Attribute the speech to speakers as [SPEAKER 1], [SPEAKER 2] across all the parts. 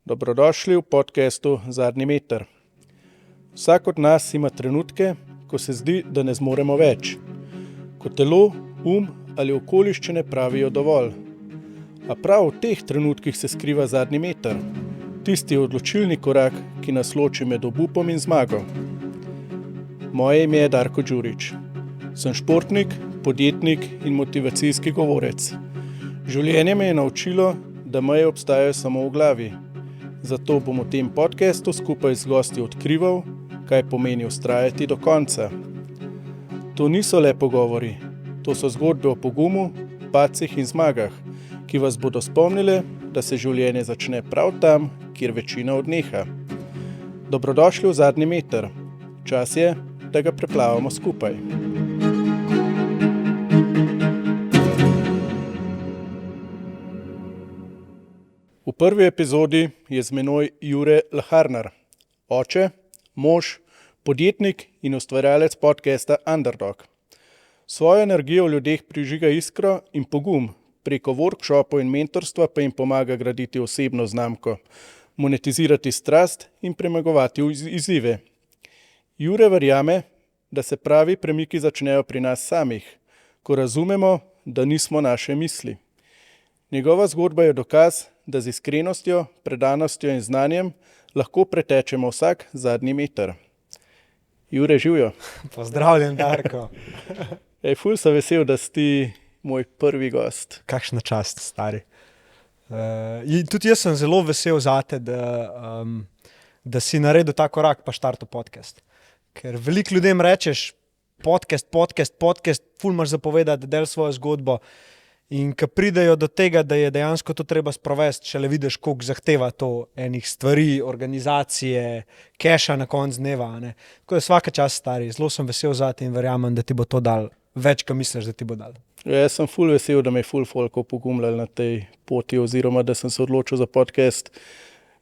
[SPEAKER 1] Dobrodošli v podcastu Zadnji meter. Vsak od nas ima trenutke, ko se zdi, da ne zmoremo več. Ko telo, ali okoliščine pravijo dovolj. A prav v teh trenutkih se skriva zadnji meter. Tisti odločilni korak, ki nas loči med obupom in zmago. Moje ime je Darko Đurić. Sem športnik, podjetnik in motivacijski govorec. Življenje me je naučilo, da meje obstajajo samo v glavi. Zato bom v tem podcastu skupaj z gosti odkrival, kaj pomeni vztrajati do konca. To niso le pogovori, to so zgodbe o pogumu, padcih in zmagah, ki vas bodo spomnile, da se življenje začne prav tam, kjer večina odneha. Dobrodošli v Zadnji meter. Čas je, da ga preplavamo skupaj. V prvi epizodi je z menoj Jure Laharnar, oče, mož, podjetnik in ustvarjalec podcasta Underdog. Svojo energijo v ljudeh prižiga iskro in pogum, preko workshopov in mentorstva pa jim pomaga graditi osebno znamko, monetizirati strast in premagovati izzive. Jure verjame, da se pravi premiki začnejo pri nas samih, ko razumemo, da nismo naše misli. Njegova zgodba je dokaz, da z iskrenostjo, predanostjo in znanjem lahko pretečemo vsak zadnji meter. Jure, živjo.
[SPEAKER 2] Pozdravljen, Darko.
[SPEAKER 1] Ful sem vesel, da si moj prvi gost.
[SPEAKER 2] Kakšna čast, stari. Tudi jaz sem zelo vesel zate, da si naredil ta korak pa štartil podcast. Ker veliko ljudem rečeš podcast, ful imaš zapovedati, del svojo zgodbo. In ko pridejo do tega, da je dejansko to treba sprovesti, šele vidiš, koliko zahteva to enih stvari, organizacije, keša na konc dneva. Ne? Tako da vsaka čast, stari, zelo sem vesel zate in verjamem, da ti bo to dal več, ko misliš, da ti bo dal.
[SPEAKER 1] Jaz sem ful vesel, da me je ful folko pogumljal na tej poti oziroma da sem se odločil za podcast,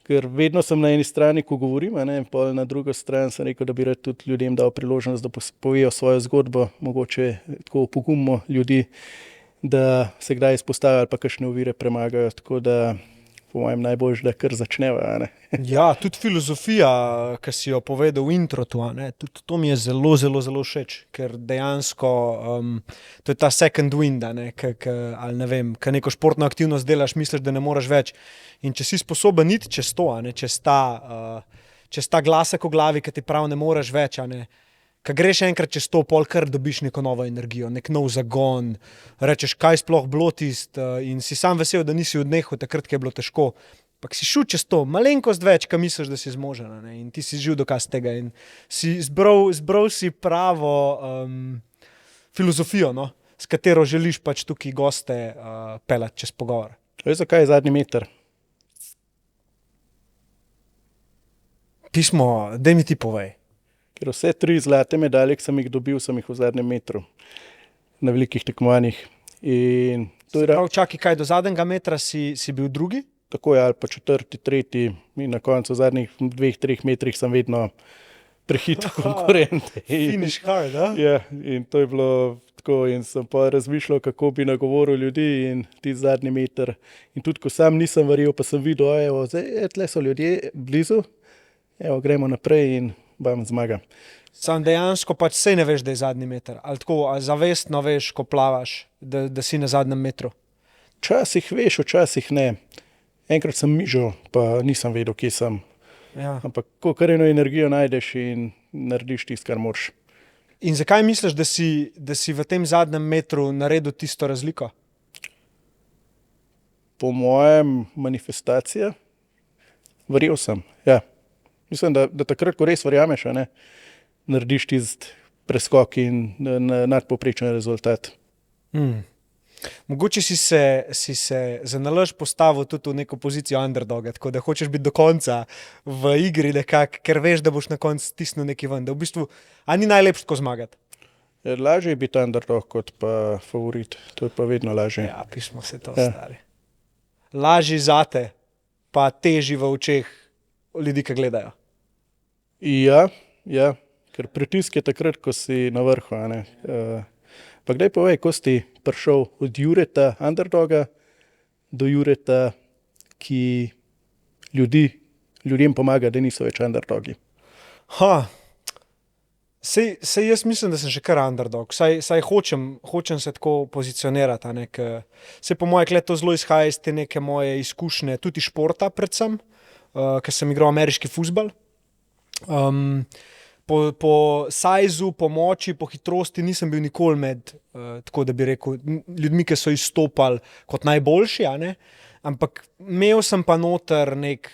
[SPEAKER 1] ker vedno sem na eni strani, ko govorim, pol na drugo stran sem rekel, da bi rad tudi ljudem dal priložnost, da povejo svojo zgodbo, mogoče tako pogumimo ljudi, da se kdaj izpostavijo ali pa kakšne ovire premagajo, tako da po mojem najboljše, da kar začneva.
[SPEAKER 2] Ja, tudi filozofija, ki si jo povedal v introtu, tudi to mi je zelo, zelo, zelo všeč, ker dejansko to je ta second wind, ali ne vem, ko neko športno aktivnost delaš, misliš, da ne moreš več. In če si sposoben iti čez to, čez ta glasek v glavi, ki ti prav ne moreš več, ko greš enkrat čez to, pol kar dobiš neko novo energijo, nek nov zagon, rečeš, kaj sploh bilo tisto in si sam vesel, da nisi odnehal takrat, ko je bilo težko. Pak si šel čez to, malenkost več, ko misliš, da si zmožen, in ti si živ dokaz tega in si zbral si pravo filozofijo, s katero želiš pač tukaj goste peljati čez pogovor.
[SPEAKER 1] Zakaj je Zadnji meter?
[SPEAKER 2] Pismo, daj mi ti povej.
[SPEAKER 1] Ker vse 3 zlate medalje, ki sem jih dobil, sem jih v Zadnjem metru na velikih tekmovanjih.
[SPEAKER 2] Čakaj, kaj do zadnjega metra si bil drugi?
[SPEAKER 1] Tako je, ali pa 4., 3. in na koncu v zadnjih 2-3 metrih sem vedno prehitel konkurente.
[SPEAKER 2] Finish hard,
[SPEAKER 1] Ja, in to je bilo tako in sem pa razmišljal, kako bi nagovoril ljudi in ti Zadnji meter. In tudi, ko sam nisem verjel, pa sem videl, tle so ljudje blizu, gremo naprej in bam, zmaga.
[SPEAKER 2] Sam dejansko pač sej ne veš, da je zadnji meter. Ali tako, ali zavestno veš, ko plavaš, da si na zadnjem metru?
[SPEAKER 1] Včasih veš, včasih ne. Enkrat sem mižal, pa nisem vedel, kje sem.
[SPEAKER 2] Ja.
[SPEAKER 1] Ampak kar eno energijo najdeš in narediš tisto, kar moraš.
[SPEAKER 2] In zakaj misliš, da si v tem zadnjem metru naredil tisto razliko?
[SPEAKER 1] Po mojem manifestacija. Verjel sem, ja. Mislim, da takrat, ko res verjameš, narediš tisti preskok in nadpovprečen rezultat.
[SPEAKER 2] Mogoče si se za nalašč postavil tudi v neko pozicijo underdoga, tako da hočeš biti do konca v igri nekako, ker veš, da boš na koncu stisnil nekaj ven. Da v bistvu, a ni najlepše tako zmagati?
[SPEAKER 1] Lažje je biti underdog kot pa favorit. To je pa vedno lažje.
[SPEAKER 2] Ja, pismo se to, stari. Lažje zate, pa težji v očeh ljudi, ki gledajo.
[SPEAKER 1] Ja, ker pritisk je takrat, ko si na vrhu. Pa kdaj povej, ko si prišel od Jureta underdoga do Jureta, ki ljudem pomaga, da niso več underdogi?
[SPEAKER 2] Sej jaz mislim, da sem še kar underdog. Saj hočem se tako pozicionirati. Sej po moje to zelo izhaja iz te neke moje izkušnje, tudi športa predvsem, ker sem igral ameriški fuzbal. Po sajzu, po moči, po hitrosti nisem bil nikoli med, tako da bi rekel, ljudmi, ki so izstopali kot najboljši, ampak imel sem pa noter nek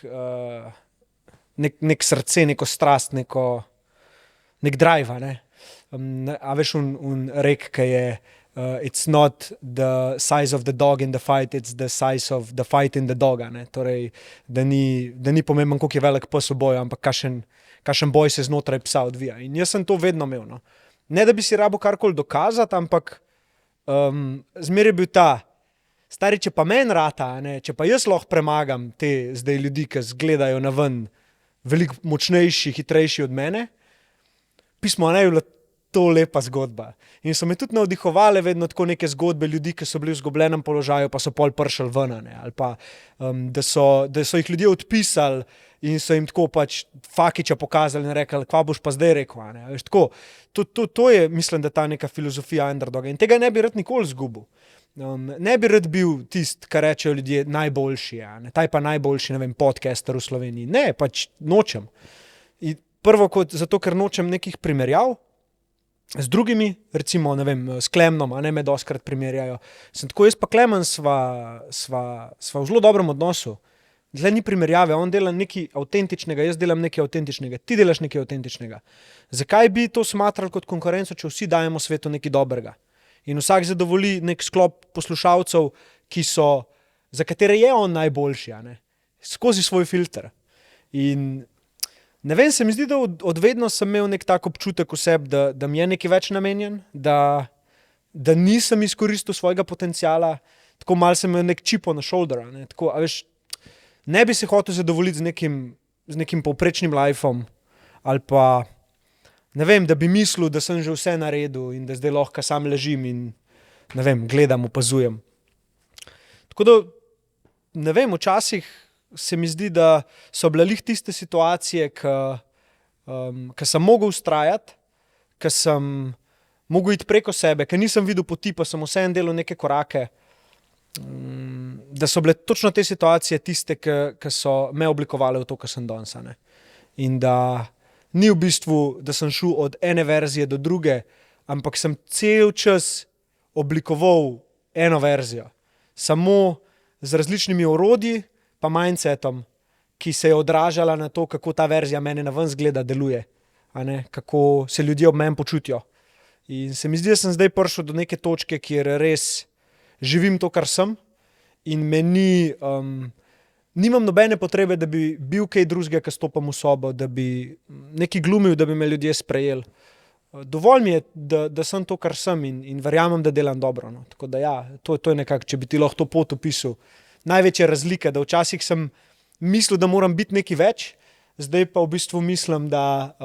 [SPEAKER 2] srce, neko strast, nek drive, a veš rek, ki je it's not the size of the dog in the fight, it's the size of the fight in the dog, torej, da ni pomemben, koliko je velik pes v boju, ampak kakšen boj se znotraj psa odvija. In jaz sem to vedno imel. No. Ne, da bi si rabo karkoli dokazati, ampak zmeraj je bil ta, stari, če pa meni rata, če pa jaz lahko premagam te zdaj ljudi, ki zgledajo na ven veliko močnejši, hitrejši od mene, pismo je bila to lepa zgodba. In so me tudi navdihovale vedno tako neke zgodbe ljudi, ki so bili v izgubljenem položaju, pa so pol prišli ven, ali pa da so jih ljudje odpisali in so jim tako pač fakiča pokazali in rekli, kva boš pa zdaj rekel. Veš, tako, to je, mislim, da ta neka filozofija underdoga. In tega ne bi rad nikoli izgubil. Ne bi rad bil tist, kar rečejo ljudje, najboljši. Taj pa najboljši, ne vem, podcaster v Sloveniji. Ne, pač nočem. In prvo, zato ker nočem nekih primerjav z drugimi, recimo, ne vem, s Klemnom, me dostikrat primerjajo. Sem tako, jaz pa Klemen sva v zelo dobrem odnosu. Zdaj ni primerjave, on dela nekaj avtentičnega, jaz delam nekaj avtentičnega, ti delaš nekaj avtentičnega. Zakaj bi to smatrali kot konkurenco, če vsi dajemo svetu nekaj dobrega? In vsak zadovolji nek sklop poslušalcev, za katere je on najboljši, skozi svoj filter. In ne vem, se mi zdi, da od vedno sem imel nek tak občutek v sebi, da mi je nekaj več namenjen, da nisem izkoristil svojega potenciala, tako malo sem imel nek chip on the shoulder, tako, a veš, ne bi se hotel zadovoljiti z nekim povprečnim lifeom ali pa, ne vem, da bi mislil, da sem že vse naredil in da zdaj lahko sam ležim in, ne vem, gledam, opazujem. Tako da, ne vem, včasih se mi zdi, da so bile lih tiste situacije, ki sem mogel vztrajati, ki sem mogel iti preko sebe, ki nisem videl poti, pa sem vseeno delal neke korake, da so bile točno te situacije tiste, ki so me oblikovale v to, kar sem danes. In da ni v bistvu, da sem šel od ene verzije do druge, ampak sem cel čas oblikoval eno verzijo. Samo z različnimi orodji pa mindsetom, ki se je odražala na to, kako ta verzija mene na ven zgleda, deluje. Kako se ljudje ob meni počutijo. In se mi zdi, da sem zdaj prišel do neke točke, kjer res živim to, kar sem, in nimam nobene potrebe, da bi bil kaj drugega, ko stopam v sobo, da bi nekaj glumil, da bi me ljudje sprejeli. Dovolj mi je, da sem to, kar sem, in verjamem, da delam dobro. No. Tako da ja, to je nekako, če bi ti lahko to pot opisal. Največja razlika, da včasih sem mislil, da moram biti nekaj več, zdaj pa v bistvu mislim, da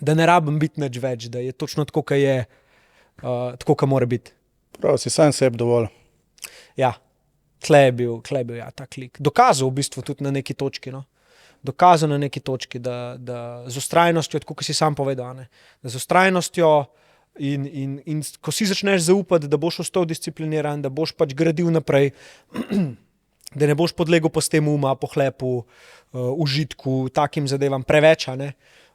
[SPEAKER 2] ne rabim biti nič več, da je točno tako, kot je, tako, kot mora biti.
[SPEAKER 1] Prav, si sam sebi dovolj.
[SPEAKER 2] Ja, tle je bil ja, ta klik. Dokazal v bistvu tudi na neki točki, no. Dokazal na neki točki, da z vztrajnostjo, tako kot si sam povedal, da z vztrajnostjo in ko si začneš zaupati, da boš ostal discipliniran, da boš pač gradil naprej, da ne boš podlegel postem uma, pohlepu, užitku, takim zadevam preveč,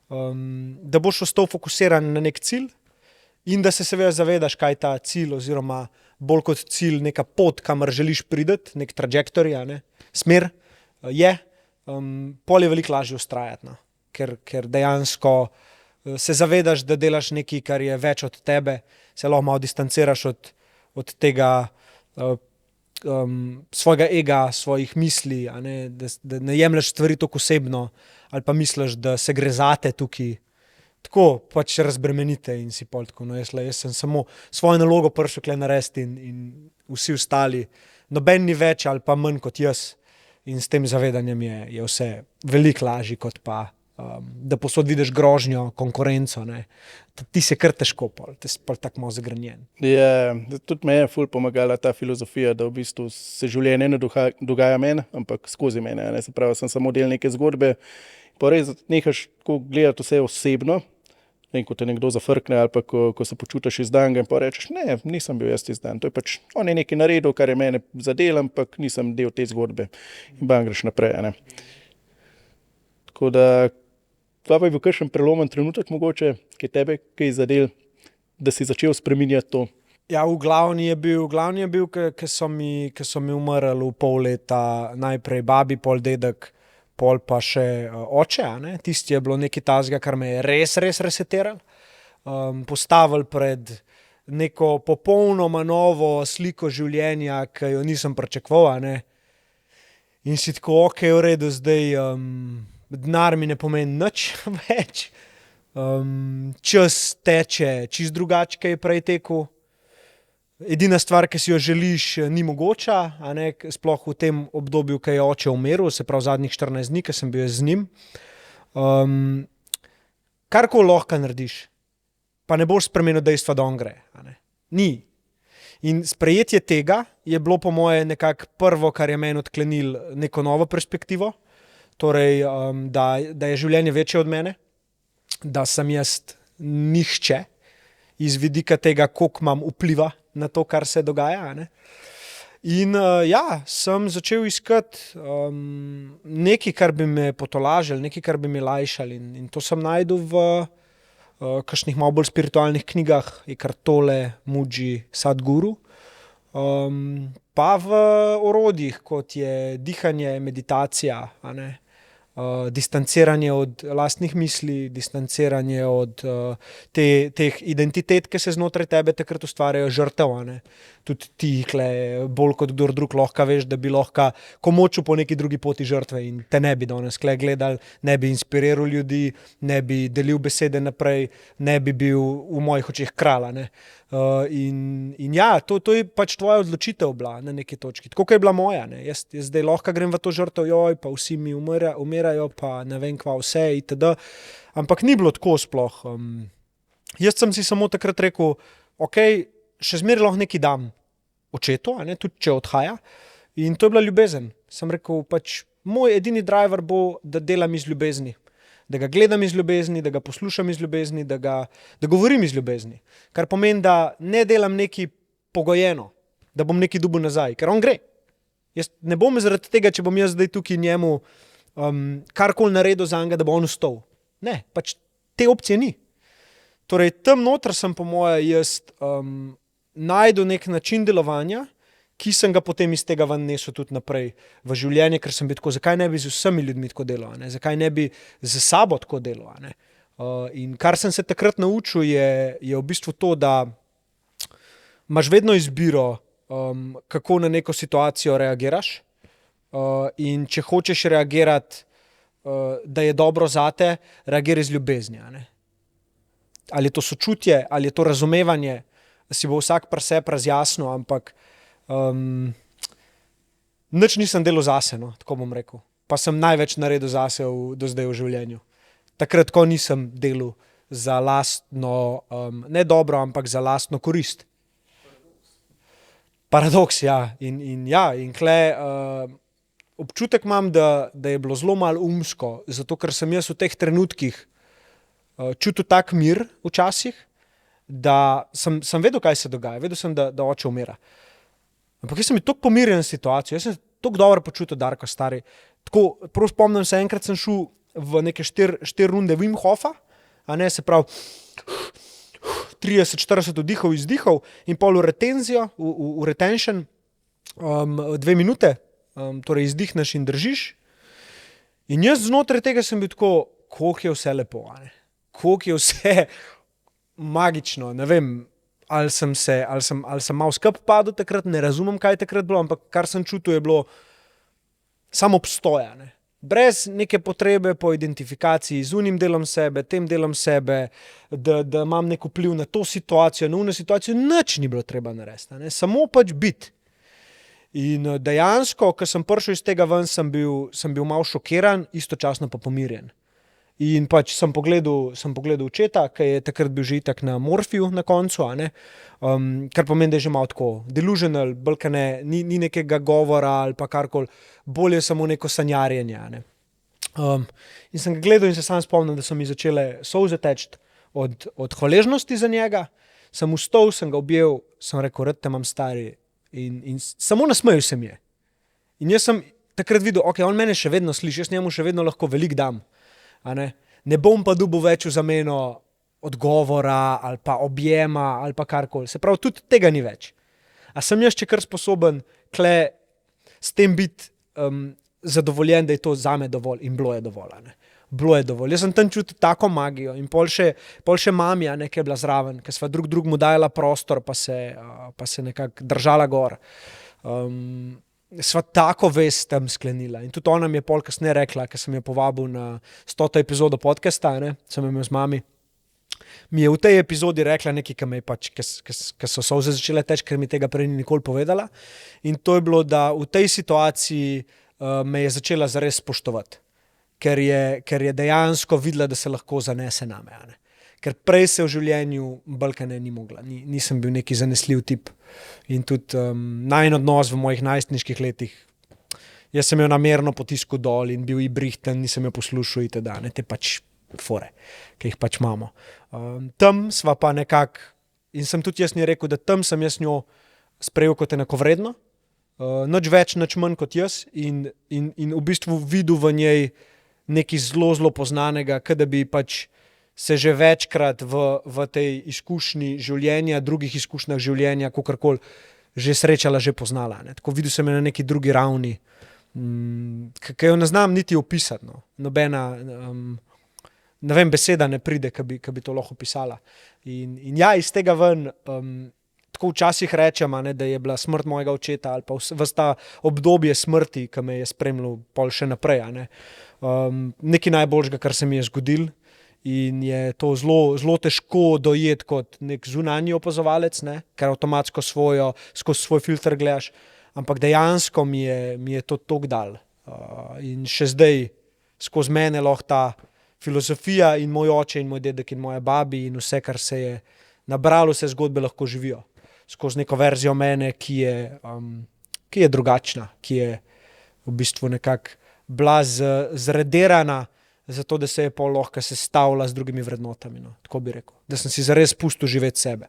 [SPEAKER 2] da boš ostal fokusiran na nek cilj in da se seveda zavedaš, kaj ta cilj oziroma bolj kot cilj neka pot, kamor želiš priti, nek trajektorij, smer je, pol je veliko lažje vztrajati, no. Ker dejansko se zavedaš, da delaš nekaj, kar je več od tebe, se lahko malo distanciraš od tega svojega ega, svojih misli, da ne jemlješ stvari tako osebno ali pa misliš, da se gre zate tukaj. Tako pač razbremenite in si pol tako. No, jaz sem samo svojo nalogo prišel kle narediti in vsi ostali, noben ni več ali pa manj kot jaz. In s tem zavedanjem je vse veliko lažje, kot pa da posod vidiš grožnjo, konkurenco, ne. Ti se kar težko pol, ti si pol tako malo zagrenjen.
[SPEAKER 1] Ja, tudi me je ful pomagala ta filozofija, da v bistvu se življenje ne dogaja meni, ampak skozi mene. Ne? Se pravi, sem samo del neke zgodbe. Pa res nehaš tako gledati vse osebno, ne, ko te nekdo zafrkne ali pa ko se počutiš izdan in pa rečeš, ne, nisem bil jaz izdan. To je pač, on je nekaj naredil, kar je mene zadel, ampak nisem del te zgodbe. In bam, greš naprej. Ne? Tako da, pa je bil kakšen prelomen trenutek mogoče, ki je tebe kaj zadel, da si začel spreminjati to?
[SPEAKER 2] Ja, v glavni je bil, ke so mi umrli v pol leta, najprej babi, pol dedek, pol pa še oče, a ne. Tisti je bilo nekaj takega, kar me je res resetiralo. Postavili pred neko popolnoma novo sliko življenja, ki jo nisem pričakoval, a ne. In si tako, okej, v redu, zdaj denar mi ne pomeni nič več. Čas teče čisto drugače, kaj je prej tekel. Edina stvar, ki si jo želiš, ni mogoča, a ne, sploh v tem obdobju, ki je oče umrl, se pravi zadnjih 14 dni, ki sem bil z njim. Karkoli lahko narediš, pa ne boš spremenil dejstva, da on gre, a ne. Ni. In sprejetje tega je bilo po moje nekako prvo, kar je meni odklenilo neko novo perspektivo, torej, da je življenje večje od mene, da sem jaz nihče iz vidika tega, koliko imam vpliva na to, kar se dogaja. Ne? In ja, sem začel iskati nekaj, kar bi me potolažil, nekaj, kar bi me lajšal. In to sem našel v kakšnih malo bolj spiritualnih knjigah, Eckhart Tolle, Mooji, Sadhguru, pa v orodjih, kot je dihanje, meditacija, a ne? Distanciranje od lastnih misli, distanciranje od teh identitet, ki se znotraj tebe takrat ustvarjajo, žrtev, a ne. Tudi ti bolj kot kdor drug lahko veš, da bi lahko komočil po neki drugi poti žrtve in te ne bi danes gledali, ne bi inspiriral ljudi, ne bi delil besede naprej, ne bi bil v mojih očeh kralj, a ne. In ja, to je pač tvoja odločitev bila na neki točki, tako kot je bila moja, ne. Jaz zdaj lahko grem v to žrtev, pa vsi mi umirajo, pa ne vem kva vse itd. Ampak ni bilo tako sploh. Jaz sem si samo takrat rekel, okej, še zmeraj lahko nekaj dam očetu, a ne, tudi če odhaja. In to je bila ljubezen. Sem rekel, pač moj edini driver bo, da delam iz ljubezni. Da ga gledam iz ljubezni, da ga poslušam iz ljubezni, da govorim iz ljubezni. Kar pomeni, da ne delam nekaj pogojeno, da bom nekaj dobil nazaj, ker on gre. Jaz ne bom zaradi tega, če bom jaz zdaj tukaj njemu karkoli naredil za njega, da bo on ustal. Ne, pač te opcije ni. Torej, tam noter sem po moje jaz našel nek način delovanja, ki sem ga potem iz tega ven nesel tudi naprej v življenje, ker sem bil tako, zakaj ne bi z vsemi ljudmi tako delal, ne? Zakaj ne bi z sabo tako delal, ne? In kar sem se takrat naučil je v bistvu to, da imaš vedno izbiro, kako na neko situacijo reagiraš, in če hočeš reagirati, da je dobro zate, reagiraj z ljubezni, a ne? Ali je to sočutje, ali je to razumevanje, si bo vsak pri sebi razjasnil, ampak nič nisem delal zase, no, tako bom rekel. Pa sem največ naredil zase do zdaj v življenju. Takrat, ko nisem delal za lastno, ne dobro, ampak za lastno korist. Paradoks, ja. In kle občutek imam, da je bilo zelo malo umsko, zato ker sem jaz v teh trenutkih čutil tak mir včasih, da sem vedel, kaj se dogaja. Vedel sem, da oče umira. Ampak jaz sem bil tako pomirjen s situacijo, jaz sem tako dobro počutil, Darko, stari. Tako, prav spomnim se, enkrat sem šel v neke 4 runde Wim Hofa, a ne, se pravi 30-40 vdihov, izdihov in pol v retenzijo, v retention, 2 minute, torej izdihneš in držiš. In jaz znotraj tega sem bil tako, koliko je vse lepo, a ne. Koliko je vse magično, ne vem, ali sem malo skup padel takrat, ne razumem, kaj je takrat bilo, ampak kar sem čutil je bilo samo obstoja, ne. Brez neke potrebe po identifikaciji z unim delom sebe, tem delom sebe, da imam nek vpliv na to situacijo, na uno situacijo, nič ni bilo treba narediti, ne. Samo pač biti. In dejansko, ko sem prišel iz tega ven, sem bil malo šokiran, istočasno pa pomirjen. In pač sem pogledal očeta, ki je takrat bil že itak na morfiju na koncu, a ne. Kar pomeni, da je že malo tako delusional, bolj ka ne, ni nekega govora ali pa karkoli, bolj je samo neko sanjarjenje, a ne. In sem ga gledal in se sam spomnim, da so mi začele solze teči od hvaležnosti za njega. Sem vstal, sem ga objel, sem rekel, rad te imam, stari, in samo nasmejal se mi je. In jaz sem takrat videl, ok, on mene še vedno sliši, jaz njemu še vedno lahko veliko dam. A ne bom pa dobil več v zameno odgovora ali pa objema ali pa karkoli. Se pravi, tudi tega ni več. A sem jaz če kar sposoben kle s tem biti zadovoljen, da je to zame dovolj, in bilo je dovolj, a ne. Bilo je dovolj. Jaz sem tam čutil tako magijo in pol še mami, a ne, ki je bila zraven, ker sva drug mu dajala prostor, pa se nekako držala gor. Sva tako vest tam sklenila in tudi ona mi je pol kasneje rekla, ker sem jo povabil na 100. epizodo podcasta, ne, sem imel z mami, mi je v tej epizodi rekla nekaj, ki me je pač, ki so solze začele teči, ker mi tega prej ni nikoli povedala, in to je bilo, da v tej situaciji me je začela zares spoštovati, ker je dejansko videla, da se lahko zanese name, a ne. Ker prej se v življenju balkane ni mogla, nisem bil neki zanesljiv tip. In tudi najin odnos v mojih najstniških letih, jaz sem jo namerno potiskal dol in bil ibrihten, nisem jo poslušal itd. Ne, te pač fore, ki jih pač imamo. Tam sva pa nekako, in sem tudi jaz ni rekel, da tam sem jaz njo sprejel kot enakovredno, nič več, nič manj kot jaz, in v bistvu videl v njej nekaj zelo poznanega, kot da bi pač se že večkrat v tej izkušnji življenja, drugih izkušnjah življenja, kakorkoli, že srečala, že poznala. Ne. Tako videl sem jo na neki drugi ravni, ki jo ne znam niti opisati. No. Nobena, ne vem, beseda ne pride, ki bi to lahko opisala. In ja, iz tega ven, tako včasih rečem, ne, da je bila smrt mojega očeta ali pa ves ta obdobje smrti, ki me je spremljal pol še naprej. Ne. Nekaj najboljšega, kar se mi je zgodilo. In je to zelo težko dojeti kot nek zunanji opazovalec, ne? Ker avtomatsko skozi svoj filter gledaš, ampak dejansko mi je to toliko dal. In še zdaj skozi mene lahko ta filozofija in moj oče in moj dedek in moja babi in vse, kar se je nabralo, vse zgodbe lahko živijo. Skozi neko verzijo mene, ki je drugačna, ki je v bistvu nekako bila zredirana, zato da se je pol lahko sestavila z drugimi vrednotami, no, tako bi rekel. Da sem si zares pustil živeti sebe.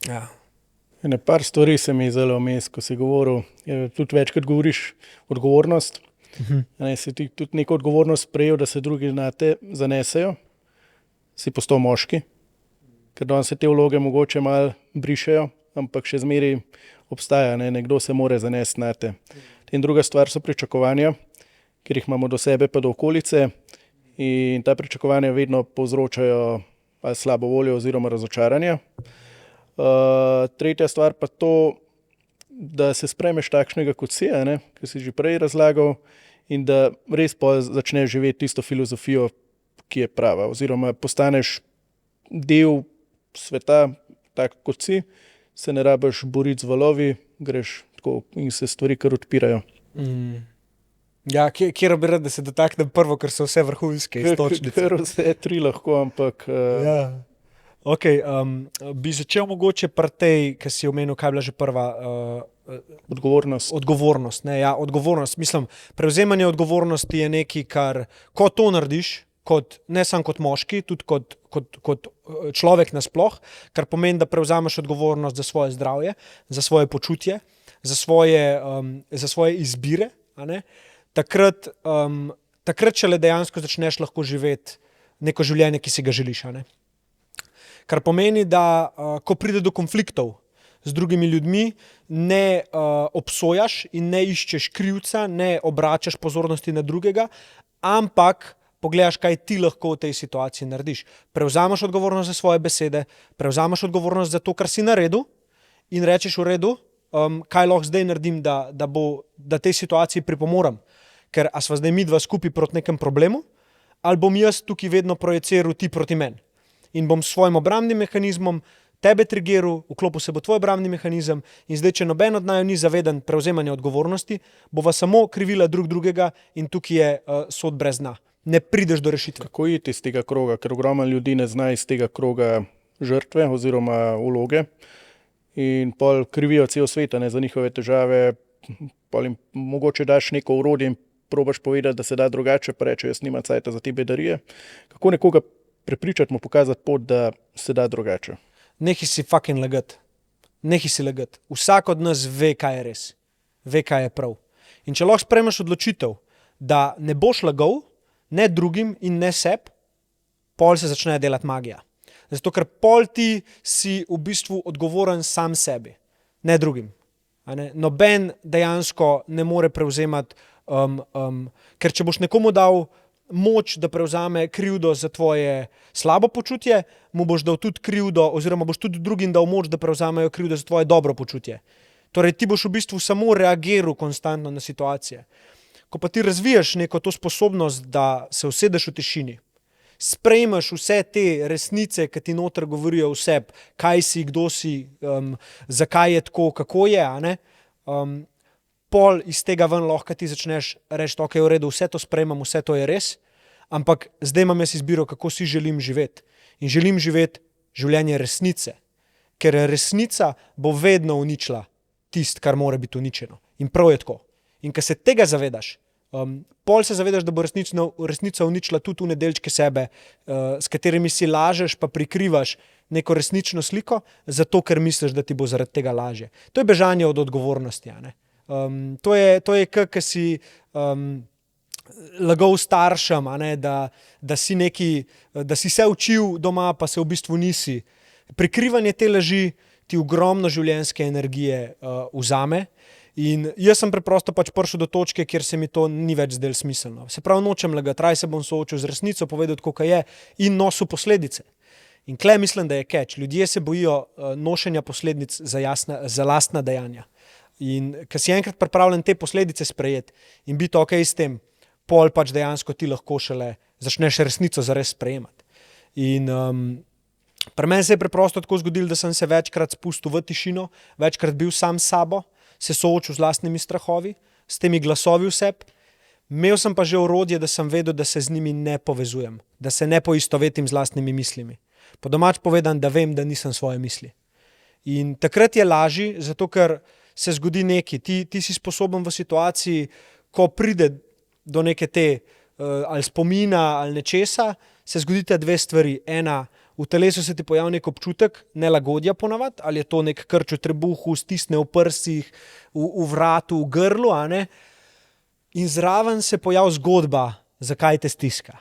[SPEAKER 2] Ja.
[SPEAKER 1] Ene par stvari se mi je zelo vmes, ko si govoril, tudi večkrat govoriš odgovornost. Si ti tudi neko odgovornost sprejel, da se drugi na te zanesejo, si postal moški, ker danes se te vloge mogoče malo brišejo, ampak še zmeraj obstaja, ne, nekdo se more zanesti na te. In druga stvar so pričakovanja, ker jih imamo do sebe pa do okolice, in ta pričakovanja vedno povzročajo ali slabo voljo oziroma razočaranje. Tretja stvar pa to, da se sprejmeš takšnega kot si, ne, ki si že prej razlagal, in da res začneš živeti tisto filozofijo, ki je prava, oziroma postaneš del sveta, tak kot si, se ne rabiš boriti z valovi, greš tako in se stvari kar odpirajo.
[SPEAKER 2] Ja, kjer bi rad, da se dotaknem prvo, ker so vse vrhunske iztočnice.
[SPEAKER 1] Ker vse tri lahko, ampak...
[SPEAKER 2] Ja. Ok, bi začel mogoče pri tej, ki si omenil, kaj je bila že prva...
[SPEAKER 1] Odgovornost.
[SPEAKER 2] Odgovornost, ne, ja, odgovornost. Mislim, prevzemanje odgovornosti je nekaj, kar, ko to narediš, ne samo kot moški, tudi kot človek nasploh, kar pomeni, da prevzameš odgovornost za svoje zdravje, za svoje počutje, za svoje izbire, a ne. Takrat šele dejansko začneš lahko živeti neko življenje, ki si ga želiš. Ne? Kar pomeni, da ko pride do konfliktov z drugimi ljudmi, ne obsojaš in ne iščeš krivca, ne obračaš pozornosti na drugega, ampak pogledaš, kaj ti lahko v tej situaciji narediš. Prevzameš odgovornost za svoje besede, prevzameš odgovornost za to, kar si naredil, in rečeš v redu, kaj lahko zdaj naredim, da tej situaciji pripomorem. Ker a sva zdaj midva skupaj proti nekem problemu, ali bom jaz tukaj vedno projeciral ti proti meni. In bom s svojim obrambnim mehanizmom tebe trigeral, vklopil se bo tvoj obrambni mehanizem, in zdaj, če noben od naju ni zaveden prevzemanja odgovornosti, bova samo krivila drugega in tukaj je sod brez dna. ne prideš do rešitve.
[SPEAKER 1] Kako iti iz tega kroga, ker ogromno ljudi ne zna iz tega kroga žrtve oziroma vloge in pol krivijo cel svet za njihove težave, pol jim mogoče daš neko orodje in probaš povedati, da se da drugače, pa reče, jaz nimam cajta za te bedarije. Kako nekoga prepričati, mu pokazati pot, da se da drugače?
[SPEAKER 2] Nehi si fucking lagat. Nehi si lagat. Vsak od nas ve, kaj je res. Ve, kaj je prav. In če lahko sprejmeš odločitev, da ne boš lagal, ne drugim in ne sebi, pol se začne delati magija. Zato, ker pol ti si v bistvu odgovoren sam sebi, ne drugim. A ne? Noben dejansko ne more prevzemati, ker če boš nekomu dal moč, da prevzame krivdo za tvoje slabo počutje, mu boš dal tudi krivdo, oziroma boš tudi drugim dal moč, da prevzamejo krivdo za tvoje dobro počutje. Torej, ti boš v bistvu samo reagiral konstantno na situacije. Ko pa ti razvijaš neko to sposobnost, da se usedeš v tišini, sprejmeš vse te resnice, ki ti noter govorijo o sebi, kaj si, kdo si, zakaj je tako, kako je, a ne? Pol iz tega ven lahko ti začneš reči, ok, v redu, vse to sprejmem, vse to je res, ampak zdaj imam jaz izbiro, kako si želim živeti. In želim živeti življenje resnice, ker resnica bo vedno uničila tisto, kar mora biti uničeno. In prav je tako. In ko se tega zavedaš, pol se zavedaš, da bo resnica uničila tudi v nedeljčke sebe, s katerimi si lažeš pa prikrivaš neko resnično sliko, zato ker misliš, da ti bo zaradi tega lažje. To je bežanje od odgovornosti, a ne? To je kako si lagal staršem, a ne, da si se učil doma, pa se v bistvu nisi. Prikrivanje te laži ti ogromno življenjske energije vzame. In jaz sem preprosto pač prišel do točke, kjer se mi to ni več zdelo smiselno. Se pravi, nočem lagati, raj se bom soočil z resnico, povedal, kako je in nosil posledice. In tle mislim, da je catch. Ljudje se bojijo nošenja posledic za lastna dejanja. In ko si enkrat pripravljen te posledice sprejeti in biti ok s tem, pol pač dejansko ti lahko šele začneš resnico zares sprejemati. In pri meni se je preprosto tako zgodilo, da sem se večkrat spustil v tišino, večkrat bil sam s sabo, se soočil z lastnimi strahovi, s temi glasovi v sebi. Imel sem pa že orodje, da sem vedel, da se z njimi ne povezujem, da se ne poistovetim z lastnimi mislimi. Po domač povedan, da vem, da nisem svoje misli. In takrat je lažje, zato ker se zgodi nekaj. Ti si sposoben v situaciji, ko pride do neke te ali spomina ali nečesa, se zgodita dve stvari. Ena, v telesu se ti pojavi nek občutek nelagodja ponavadi, ali je to nek krč v trebuhu, stisne v prsih, v vratu, v grlu, a ne? In zraven se pojavi zgodba, zakaj te stiska.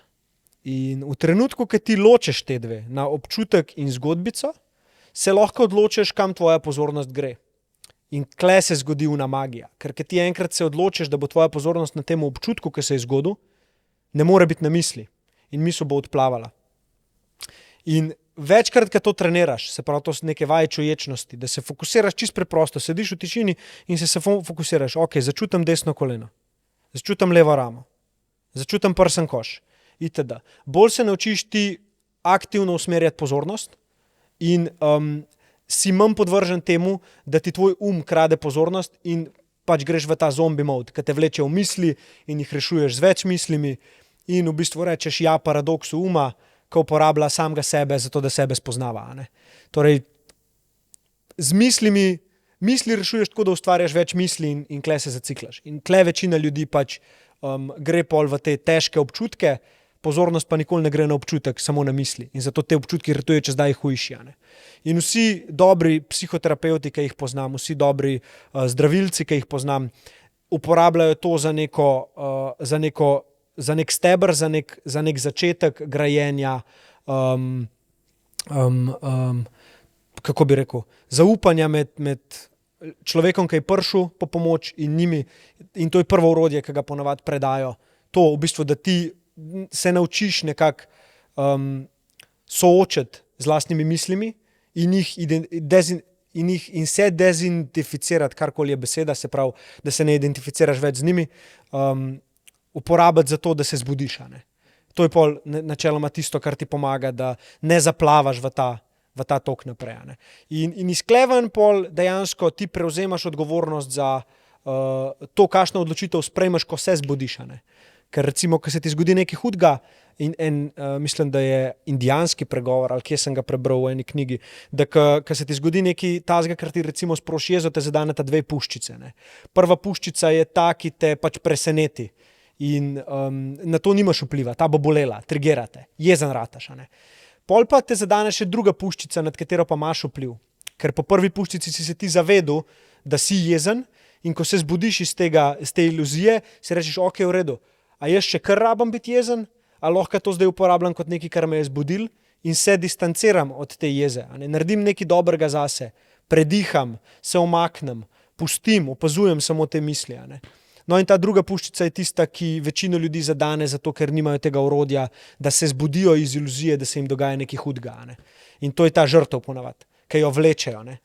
[SPEAKER 2] In v trenutku, ko ti ločeš te dve, na občutek in zgodbico, se lahko odločiš, kam tvoja pozornost gre. In tle se zgodi una magija. Ker ti enkrat se odločiš, da bo tvoja pozornost na tem občutku, ki se je zgodil, ne more biti na misli. In misel bo odplavala. In večkrat, ko to treniraš, se pravi, to so neke vaje čuječnosti, da se fokusiraš čisto preprosto, sediš v tišini in se fokusiraš. Ok, začutim desno koleno, začutim levo ramo, začutim prsen koš, itd. Bolj se naučiš ti aktivno usmerjati pozornost in si manj podvržen temu, da ti tvoj krade pozornost in pač greš v ta zombie mode, ki te vleče v misli in jih rešuješ z več mislimi in v bistvu rečeš ja paradoksu ko uporablja samega sebe, zato da sebe spoznava. Ne? Torej, z misli rešuješ tako, da ustvarjaš več misli in tle se zaciklaš. In tle večina ljudi pač gre pol v te težke občutke, pozornost pa nikoli ne gre na občutek, samo na misli. In zato te občutki ratujejo čez daj hujši. Ne? In vsi dobri psihoterapeuti, ki jih poznam, vsi dobri zdravilci, ki jih poznam, uporabljajo to za nek steber, za nek začetek grajenja, kako bi rekel, zaupanja med človekom, ki je prišel po pomoč in njimi. In to je prvo orodje, ki ga ponavadi predajo. To v bistvu, da ti se naučiš nekako soočati z lastnimi mislimi in se dezidentificirati, karkoli je beseda, se pravi, da se ne identificiraš več z njimi, uporabiti za to, da se zbudiš. Ne? To je pol načeloma tisto, kar ti pomaga, da ne zaplavaš v ta tok naprej. Ne? In izkleven pol dejansko ti prevzemaš odgovornost za to, kakšno odločitev sprejmeš, ko se zbudiš. Ne? Ker recimo, ko se ti zgodi nekaj hudega, mislim, da je indijanski pregovor, ali kje sem ga prebral v eni knjigi, da ko se ti zgodi nekaj tazga, ker ti recimo sproši jezo, te zadaneta dve puščice. Ne. Prva puščica je ta, ki te pač preseneti in na to nimaš vpliva, ta bo bolela, triggerate, jezen rataš. Ne. Pol pa te zadane še druga puščica, nad katero pa imaš vpliv. Ker po prvi puščici si se ti zavedel, da si jezen in ko se zbudiš iz te iluzije, si rečeš, ok, v redu, a jaz še kar rabam biti jezen, a lahko to zdaj uporabljam kot nekaj, kar me je zbudil in se distanciram od te jeze. A ne? Naredim nekaj dobrega zase, prediham, se omaknem, pustim, opazujem samo te misli. A ne? No in ta druga puščica je tista, ki večino ljudi zadane, zato ker nimajo tega orodja, da se zbudijo iz iluzije, da se jim dogaja nekaj hudega. Ne? In to je ta žrtev ponavadi, ki jo vlečejo. Ne?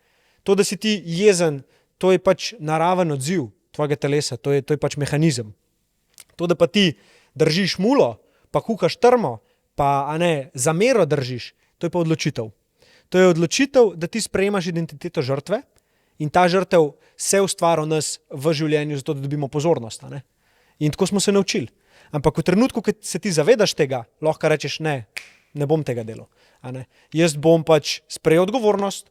[SPEAKER 2] To, da si ti jezen, to je pač naraven odziv tvojega telesa, to je pač mehanizem. To, da pa ti držiš mulo, pa kukaš trmo, pa zamero držiš, to je pa odločitev. To je odločitev, da ti sprejemaš identiteto žrtve in ta žrtev se ustvari v nas v življenju, zato da dobimo pozornost. A ne? In tako smo se naučili. Ampak v trenutku, ko se ti zavedaš tega, lahko rečeš, ne bom tega delal. A ne? Jaz bom pač sprejel odgovornost,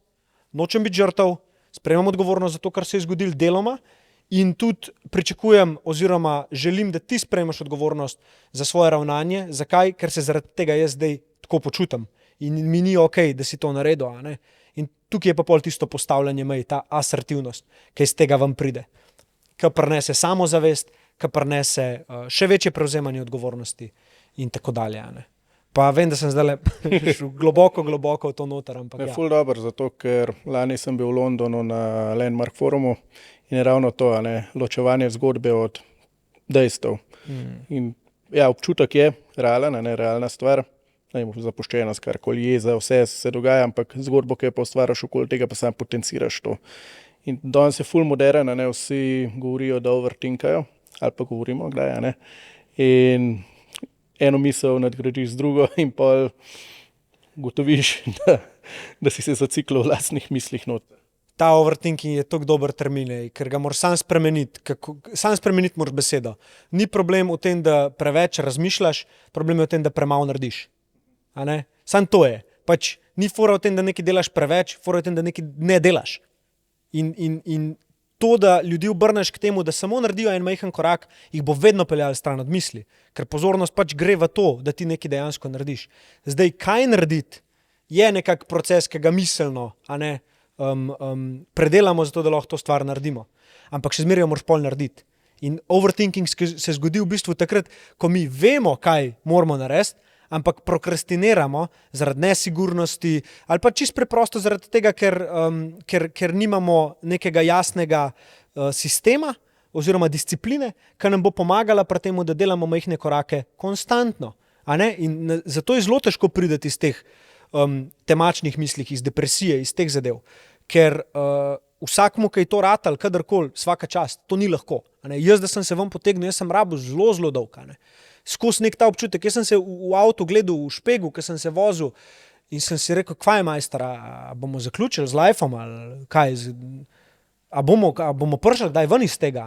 [SPEAKER 2] nočem biti žrtev, sprejemam odgovornost za to, kar se je zgodilo deloma, in tudi pričakujem oziroma želim, da ti sprejmeš odgovornost za svoje ravnanje. Zakaj? Ker se zaradi tega jaz zdaj tako počutim in mi ni ok, da si to naredil. A ne? In tukaj je pa pol tisto postavljanje mej, ta asertivnost, ki iz tega vam pride. Ki prinese samozavest, ki prinese še večje prevzemanje odgovornosti in tako dalje. A ne? Pa vem, da sem zdaj šel globoko v to noter. Ampak
[SPEAKER 1] Ful dobro, zato ker lani sem bil v Londonu na Landmark forumu in je ravno to, ločevanje zgodbe od dejstev. In občutek je realen, realna stvar, zapuščenost, karkoli jeza, vse se dogaja, ampak zgodbo, ki jo pa ustvariš okoli tega, pa sam potenciraš to. In danes je ful modern, vsi govorijo, da overthinkajo, ali pa govorimo kdaj, in eno misel nadgradiš z drugo in pol gotoviš, da si se zaciklil v lastnih mislih not.
[SPEAKER 2] Ta overthinking je tako dober termin, ker ga moraš sam spremeniti. Sam spremeniti moraš besedo. Ni problem v tem, da preveč razmišljaš, problem je v tem, da premalo narediš. A ne? Sam to je. Pač ni fora v tem, da nekaj delaš preveč, fora v tem, da nekaj ne delaš. In to, da ljudi obrneš k temu, da samo naredijo en majhen korak, jih bo vedno peljal stran od misli. Ker pozornost pač gre v to, da ti nekaj dejansko narediš. Zdaj, kaj narediti, je nekak proces, ki ga miselno, predelamo zato, da lahko to stvar naredimo. Ampak še zmeraj jo moraš pol narediti. In overthinking se zgodi v bistvu takrat, ko mi vemo, kaj moramo narediti, ampak prokrastiniramo zaradi nesigurnosti ali pa čisto preprosto zaradi tega, ker nimamo nekega jasnega sistema oziroma discipline, ki nam bo pomagala pri tem, da delamo majhne korake konstantno. In zato je zelo težko priti iz teh temačnih mislih, iz depresije, iz teh zadev. Ker vsakmu, ki je to ratal, kadarkoli, svaka čast, to ni lahko. Jaz, da sem se ven potegnil, jaz sem rabil zelo dolg. Skozi nek ta občutek. Jaz sem se v avtu gledal v špegu, ko sem se vozil in sem si rekel, kva je majster, a bomo zaključili z lifeom ali kaj, a bomo prišli kdaj ven iz tega,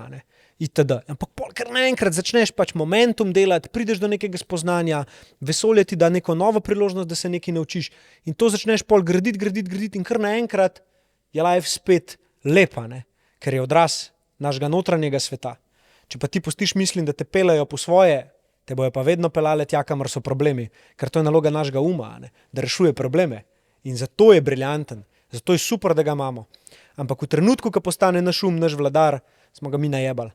[SPEAKER 2] itd. Ampak ker naenkrat začneš pač momentum delati, prideš do nekega spoznanja, vesolje ti da neko novo priložnost, da se nekaj naučiš in to začneš pol graditi in kar naenkrat je life spet lepa, ker je odraz našega notranjega sveta. Če pa ti pustiš mislim, da te pelejo po svoje, te bojo pa vedno pelale tja, kamor so problemi, ker to je naloga našega uma, da rešuje probleme. In zato je briljanten, zato je super, da ga imamo. Ampak v trenutku, ko postane naš um naš vladar, smo ga mi najebali.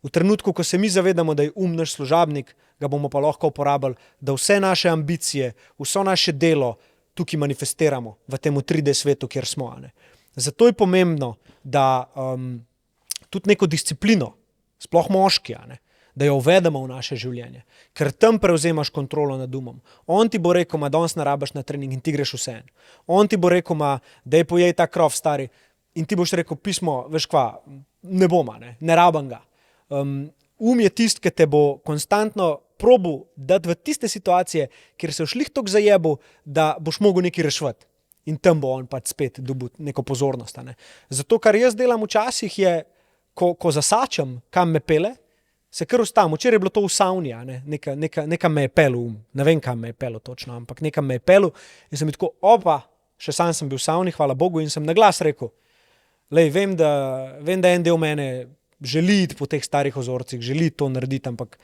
[SPEAKER 2] V trenutku, ko se mi zavedamo, da je um naš služabnik, ga bomo pa lahko uporabili, da vse naše ambicije, vso naše delo tukaj manifestiramo v tem 3D svetu, kjer smo. Zato je pomembno, da tudi neko disciplino, sploh moški, da jo uvedemo v naše življenje, ker tam prevzemaš kontrolo nad umom. On ti bo rekel, danes ne rabiš na trening in ti greš vseeno. On ti bo rekel, da je pojej ta krov stari in ti boš rekel, pismo, veš kva, ne bom, ne rabam ga. Je tist, ki te bo konstantno probal dati v tiste situacije, kjer se v šlih tok zajebu, da boš mogel nekaj reševati. In tam bo on pač spet dobil neko pozornost. Zato, kar jaz delam včasih je, ko zasačam, kam me pele, se kar ustavim. Včeraj je bilo to v savni, nekam me je pelil, ne vem, kam me je pelil točno, ampak nekam me je pelil in sem tako, še sam sem bil v savni, hvala Bogu, in sem na glas rekel, lej, vem, da en del mene želi iti po teh starih ozorcih, želi to narediti, ampak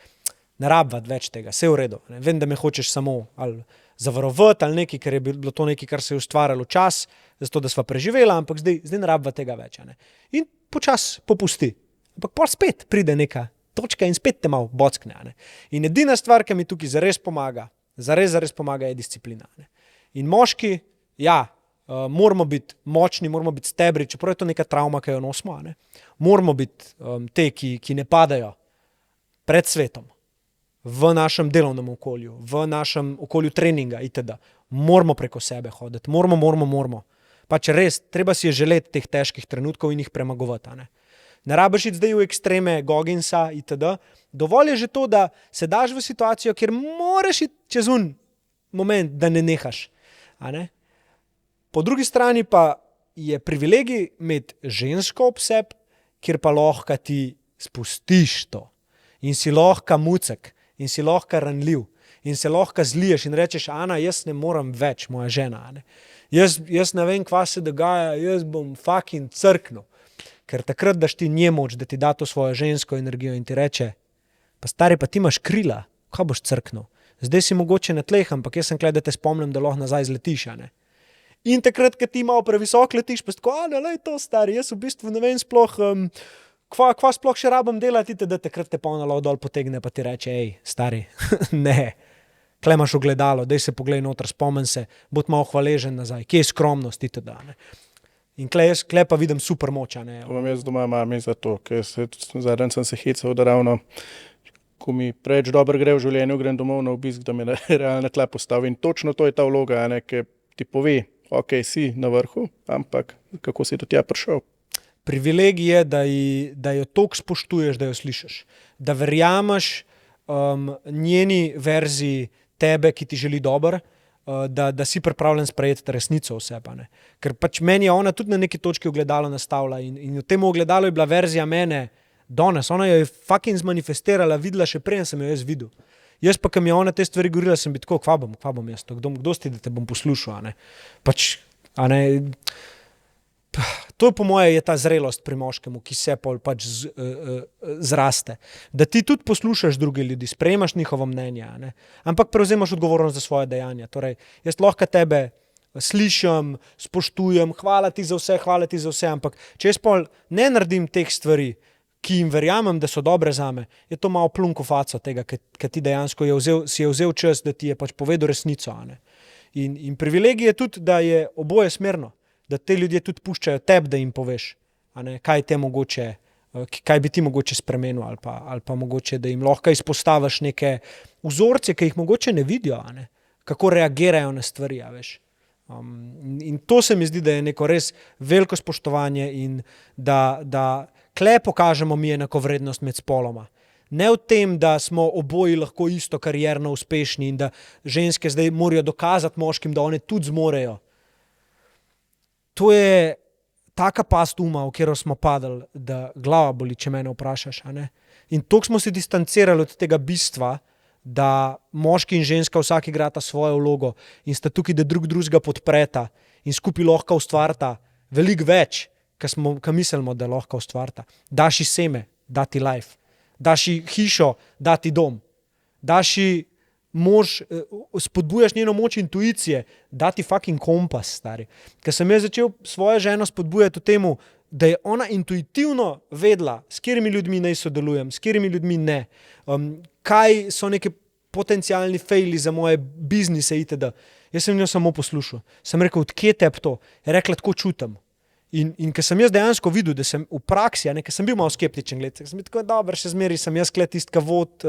[SPEAKER 2] ne rabvat več tega, vse je v redu. Ne? Vem, da me hočeš samo ali zavarovati ali nekaj, ker je bilo to nekaj, kar se je ustvarjalo čas, zato da sva preživela, ampak zdaj ne rabva tega več. Ne? In počas popusti. Ampak pol spet pride neka točka in spet te malo bockne. Ne? In edina stvar, ki mi tukaj zares pomaga, zares pomaga, je disciplina. Ne? In moški, moramo biti močni, moramo biti stebri, čeprav je to neka travma, ki jo nosimo. Ne? Moramo biti te, ki ne padajo pred svetom, v našem delovnem okolju, v našem okolju treninga itd. Moramo preko sebe hoditi, moramo. Pač res, treba si je želeti teh težkih trenutkov in jih premagovati. Ne rabiš iti zdaj v ekstreme Gogginsa itd. Dovolj je že to, da se daš v situacijo, kjer moraš iti čez moment, da ne nehaš. Ne? Po drugi strani pa je privilegij imeti žensko ob sebi, kjer pa lahko ti spustiš to in si lahko mucek in si lahko ranljiv in se lahko zliješ in rečeš, Ana, jaz ne morem več, moja žena. Ne? Jaz ne vem, kva se dogaja, jaz bom fucking crknil. Ker takrat daš ti nje moč, da ti da to svojo žensko energijo in ti reče, pa stari, pa ti imaš krila, kaj boš crknil? Zdaj si mogoče na tleh, ampak jaz sem kle, da te spomnim, da lahko nazaj zletiš. Ne? In takrat, ko ti malo previsok letiš, pa tako, lej to stari, jaz v bistvu ne vem sploh, kva sploh še rabim delati, da takrat te polno dol potegne, pa ti reče, stari, ne, kle imaš ogledalo, daj se poglej noter, spomni se, bod malo hvaležen nazaj, kje je skromnost, itd. In kle pa vidim super moč.
[SPEAKER 1] To vam jaz doma mami za to, ker zadnjič sem se hecal, da ravno, ko mi preveč dobro gre v življenju, grem domov na obisk, da me realno tla postavi. In točno to je ta vloga, ki ti pove, ok, si na vrhu, ampak kako si do tja prišel?
[SPEAKER 2] Privilegij je, da jo toliko spoštuješ, da jo slišiš. Da verjameš njeni verziji tebe, ki ti želi dobro, da si pripravljen sprejeti resnico v sebe. Ne? Ker pač meni je ona tudi na neki točki ogledalo nastavila in v tem ogledalu je bila verzija mene danes. Ona jo je fucking zmanifestirala, videla še prej, sem jo jaz videl. Jaz pa, ko mi je ona te stvari govorila, sem bil tako, kva bom jaz to, kdo si, da te bom poslušal. Pač, to je po moje je ta zrelost pri moškemu, ki se pač zraste. Da ti tudi poslušaš druge ljudi, sprejemaš njihovo mnenje, ampak prevzemaš odgovornost za svoje dejanja. Torej, jaz lahko tebe slišim, spoštujem, hvala ti za vse, ampak če jaz pol ne naredim teh stvari, ki jim verjamem, da so dobre zame, je to malo plunko faco tega, ker ti dejansko si je vzel čas, da ti je pač povedal resnico. In privilegij je tudi, da je oboje smerno, da te ljudje tudi puščajo tebi, da jim poveš, kaj bi ti mogoče spremenil ali pa mogoče, da jim lahko izpostaviš neke vzorce, ki jih mogoče ne vidijo, kako reagirajo na stvari, veš. In to se mi zdi, da je neko res veliko spoštovanje in da kle pokažemo mi enakovrednost med spoloma. Ne v tem, da smo oboji lahko isto karierno uspešni in da ženske zdaj morajo dokazati moškim, da one tudi zmorejo. To je taka past uma, v katero smo padali, da glava boli, če mene vprašaš. In toliko smo se distancirali od tega bistva, da moški in ženska vsak igrata svojo vlogo in sta tukaj, da drug drugega podpreta in skupaj lahko ustvarita veliko več, kar mislimo, da lahko ustvarita. Daš ji seme, da ti life. Daš ji hišo, da ti dom. Daš ji spodbujaš njeno moč intuicije, da ti fucking kompas, stari. Ker sem jaz začel svojo ženo spodbujati v temu, da je ona intuitivno vedela, s katerimi ljudmi naj sodelujem, s katerimi ljudmi ne, kaj so neke potencialni faili za moje biznise itd. Jaz sem njo samo poslušal. Sem rekel, odkje tebi to? Je rekla, tako čutim. In ker sem jaz dejansko videl, da sem v praksi, ker sem bil malo skeptičen, sem bil tako dober, še zmeri sem jaz tist, ki vod,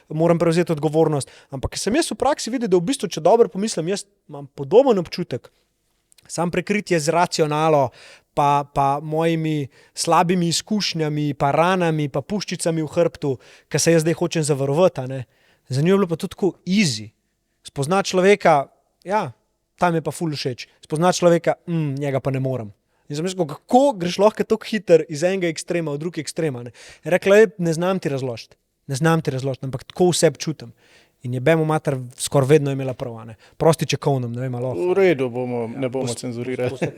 [SPEAKER 2] moram prevzeti odgovornost. Ampak ker sem jaz v praksi videl, da v bistvu, če dobro pomislim, jaz imam podoben občutek, sam prekritje z racionalo, pa mojimi slabimi izkušnjami, pa ranami, pa puščicami v hrbtu, ker se jaz zdaj hočem zavarovati. Za njo je bilo pa to tako easy. Spozna človeka, tam je pa ful všeč. Spozna človeka, njega pa ne morem. In sem rekel, kako greš lahko tako hiter iz enega ekstrema v drugi ekstrema. Rekla je, ne znam ti razložiti. Ne znam ti razložiti, ampak tako vse čutim. In je bemo mater skoraj vedno imela prav, ne. Prosti čekovnom, ne vem, malo.
[SPEAKER 1] V redu ne bomo cenzurirali.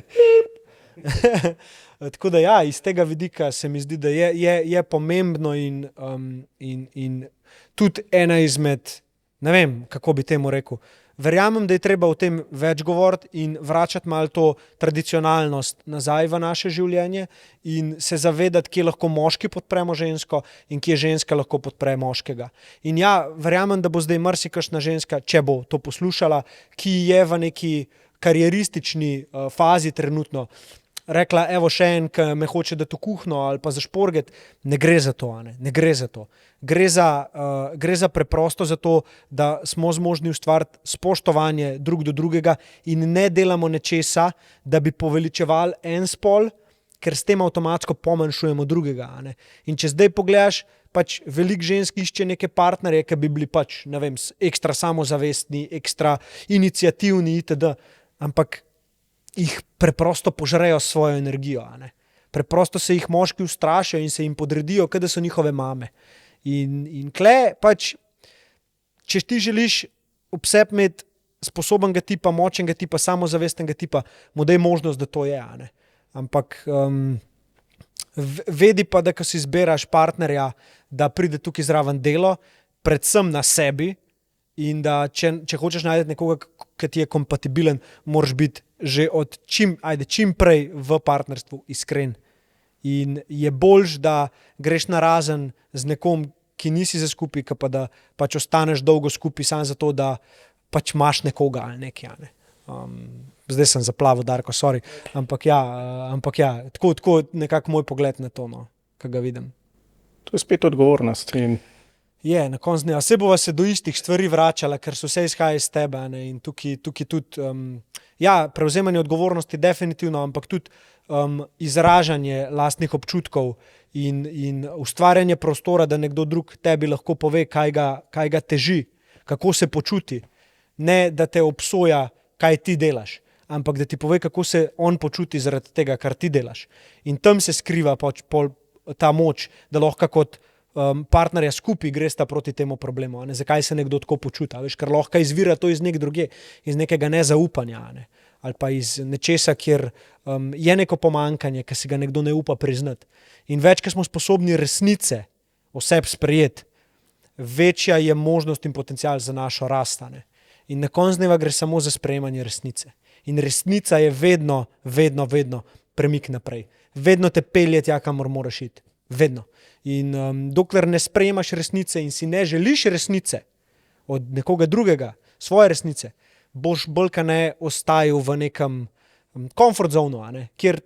[SPEAKER 2] Tako da ja, iz tega vidika se mi zdi, da je pomembno in tudi ena izmed, ne vem, kako bi temu rekel, verjamem, da je treba o tem več govoriti in vračati malo to tradicionalnost nazaj v naše življenje in se zavedati, kje lahko moški podpremo žensko in kje ženska lahko podpre moškega. In ja, verjamem, da bo zdaj marsikakšna ženska, če bo to poslušala, ki je v neki karieristični fazi trenutno, rekla, evo še en, ki me hoče dati v kuhno ali pa za šporget, ne gre za to, ne gre za to. Gre za preprosto za to, da smo zmožni ustvariti spoštovanje drug do drugega in ne delamo nečesa, da bi poveličevali en spol, ker s tem avtomatsko pomanjšujemo drugega. In če zdaj pogledaš, pač veliko žensk išče neke partnerje, ki bi bili pač, ne vem, ekstra samozavestni, ekstra iniciativni itd., ampak jih preprosto požrejo svojo energijo. Preprosto se jih moški ustrašijo in se jim podredijo, kot da so njihove mame. In kle, pač, če ti želiš ob sebi imeti sposobnega tipa, močnega tipa, samozavestnega tipa, mu daj možnost, da to je. Ampak vedi pa, da ko si izbiraš partnerja, da pride tukaj zraven delo, predvsem na sebi, in da če hočeš najti nekoga, ki ti je kompatibilen, moraš biti že od čim prej v partnerstvu iskren. In je boljš, da greš narazen z nekom, ki nisi za skupaj, pa da pač ostaneš dolgo skupaj samo zato, da pač imaš nekoga ali nekaj. Zdaj sem zaplavil, Darko, sorry. Ampak ja, tako nekako moj pogled na to, ko ga vidim.
[SPEAKER 1] To je spet odgovornost in
[SPEAKER 2] Je, na koncu dneva. Vse bova se do istih stvari vračala, ker so vse izhaja iz tebe. In tukaj tudi, prevzemanje odgovornosti definitivno, ampak tudi izražanje lastnih občutkov in ustvarjanje prostora, da nekdo drug tebi lahko pove, kaj ga teži, kako se počuti. Ne, da te obsoja, kaj ti delaš, ampak da ti pove, kako se on počuti zaradi tega, kar ti delaš. In tam se skriva ta moč, da lahko kot partnerja skupaj gresta proti temu problemu. Zakaj se nekdo tako počuta? Veš, ker lahko izvira to iz iz nekega nezaupanja, ali pa iz nečesa, kjer je neko pomanjkanje, ki si ga nekdo ne upa priznati. In več, ko smo sposobni resnice o sebi sprejeti, večja je možnost in potencial za našo rast. In na koncu dneva gre samo za sprejemanje resnice. In resnica je vedno premik naprej. Vedno te pelje tja, kamor moraš iti. Vedno. In dokler ne sprejemaš resnice in si ne želiš resnice od nekoga drugega, svoje resnice, boš bolj ka ne ostajal v nekem comfort zonu, kjer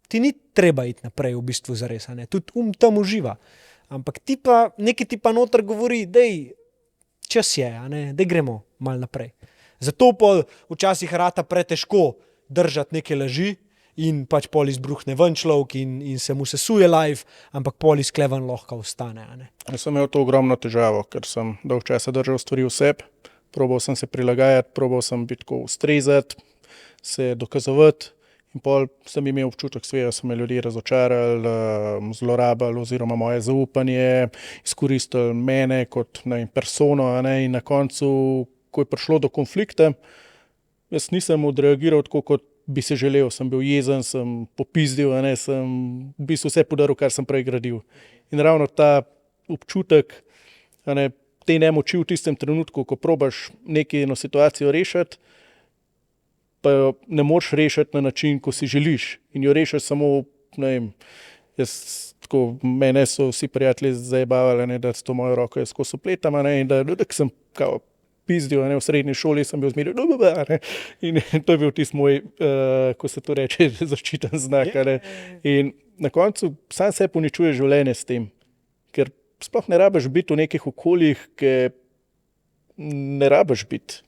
[SPEAKER 2] ti ni treba iti naprej v bistvu zares. Tudi tam uživa. Ampak nekaj ti pa noter govori, dej, čas je, dej gremo malo naprej. Zato pa včasih rata pretežko držati neke laži, in pač pol izbruhne ven človek in se mu sesuje life, ampak pol izklevan lahko ostane.
[SPEAKER 1] Jaz sem imel to ogromno težavo, ker sem dolgo časa držal stvari v sebi, probal sem se prilagajati, probal sem biti tako ustrezati, se dokazovati in pol sem imel občutek, da so me ljudje razočarali, zlorabili oziroma moje zaupanje, izkoristili mene kot persono, in na koncu, ko je prišlo do konflikta, jaz nisem odreagiral tako, kot bi se želel, sem bil jezen, sem popizdil, sem v bistvu vse podaril, kar sem prej gradil. In ravno ta občutek te nemoči v tistem trenutku, ko probaš eno situacijo rešiti, pa jo ne moreš rešiti na način, ko si želiš. In jo rešiš samo, mene so vsi prijatelji zajebavali, da s to mojo roko jaz skozi opletam, in da sem kao pizdil, v srednji šoli sem bil zmeril, in to je bil tisti moj, ko se to reče, zaščiten znak. In na koncu sam se uničuje življenje s tem, ker sploh ne rabiš biti v nekih okoljih, ki ne rabiš biti,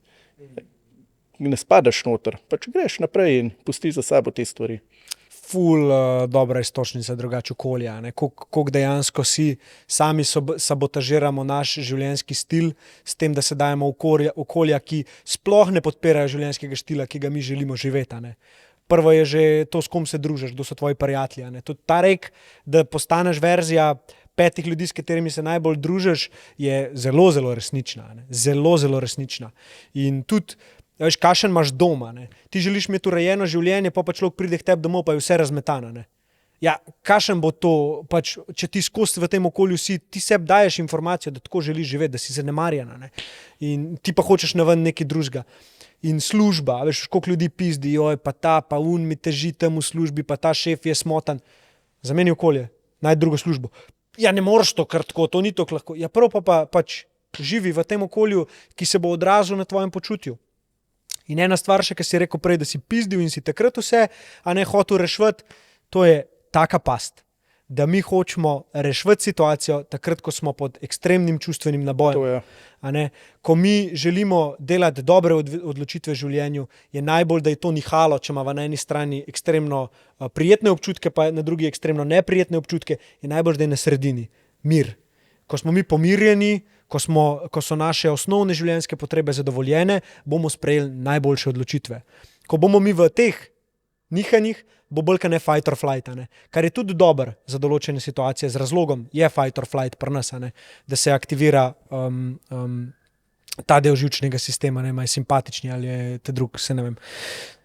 [SPEAKER 1] ne spadaš noter, pač greš naprej in pusti za sabo te stvari.
[SPEAKER 2] Ful dobra iztočnica drugače okolja, koliko dejansko sami sabotažiramo naš življenjski stil s tem, da se dajemo okolja, ki sploh ne podpirajo življenjskega stila, ki ga mi želimo živeti. Prvo je že to, s kom se družiš, kdo so tvoji prijatelji. Tudi ta rek, da postaneš verzija 5 ljudi, s katerimi se najbolj družiš, je zelo, zelo resnična. Ne? Zelo, zelo resnična. In tudi, veš, kakšen imaš doma. Ne? Ti želiš imeti urejeno življenje, pa človek pride k tebi domov, pa je vse razmetano. Ne? Ja, kakšen bo to, pač, če ti skozi v tem okolju ti sebi daješ informacijo, da tako želiš živeti, da si zanemarjena. Ne? In ti pa hočeš naven nekaj drugega. In služba, veš, koliko ljudi pizdi, joj, pa ta, pa mi teži tam v službi, pa ta šef je smotan. Zameni okolje, najdi drugo službo. Ja, ne moreš to kar tako, to ni tako lahko. Ja, prvo pa pač živi v tem okolju, ki se bo odrazil na tvojem počutju. In ena stvar še, ki si rekel prej, da si pizdil in si takrat vse, a ne hotel reševati, to je taka past. Da mi hočemo reševati situacijo takrat, ko smo pod ekstremnim čustvenim nabojem. A ne? Ko mi želimo delati dobre odločitve v življenju, je najbolj, da je to nihalo, če ima na eni strani ekstremno prijetne občutke, pa na drugi ekstremno neprijetne občutke, je najbolj, da je na sredini mir. Ko smo mi pomirjeni, ko so naše osnovne življenjske potrebe zadovoljene, bomo sprejeli najboljše odločitve. Ko bomo mi v teh nihanjih, bo bolj ne fight or flight, ne? Kar je tudi dober za določene situacije, z razlogom je fight or flight pri nas, ne? Da se aktivira ta del živčnega sistema, ne? Je simpatični ali je te drug, se ne vem.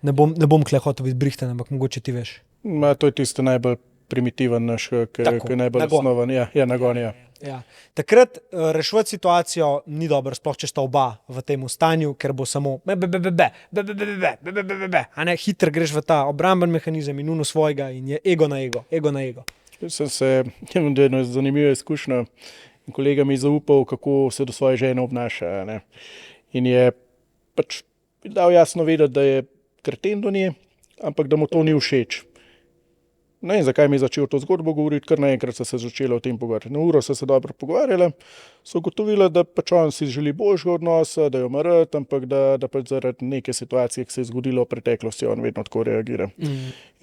[SPEAKER 2] Ne bom kle hotel biti brihten, ampak mogoče ti veš.
[SPEAKER 1] To je tisto najbolj primitiven naš, ki je najbolj osnovan. Ja, nagon, ja.
[SPEAKER 2] Ja. Takrat reševati situacijo ni dobro, sploh če sta oba v tem stanju, ker bo samo hitro greš v ta obramben mehanizem in uno svojega in je ego na ego.
[SPEAKER 1] Imam eno zanimivo izkušnjo in kolega mi je zaupal, kako se do svoje žene obnaša. Ne? In je pač dal jasno vedeti, da je kreten do nje, ampak da mu to ni všeč. Ne vem, zakaj mi je začel to zgodbo govoriti, kar naenkrat so se začela o tem pogovarjati. Na uro so se dobro pogovarjali, so ugotovili, da pač on si želi boljšega odnosa, da jo ima rad, ampak da pač zaradi neke situacije, ki se je zgodilo v preteklosti, on vedno tako reagira.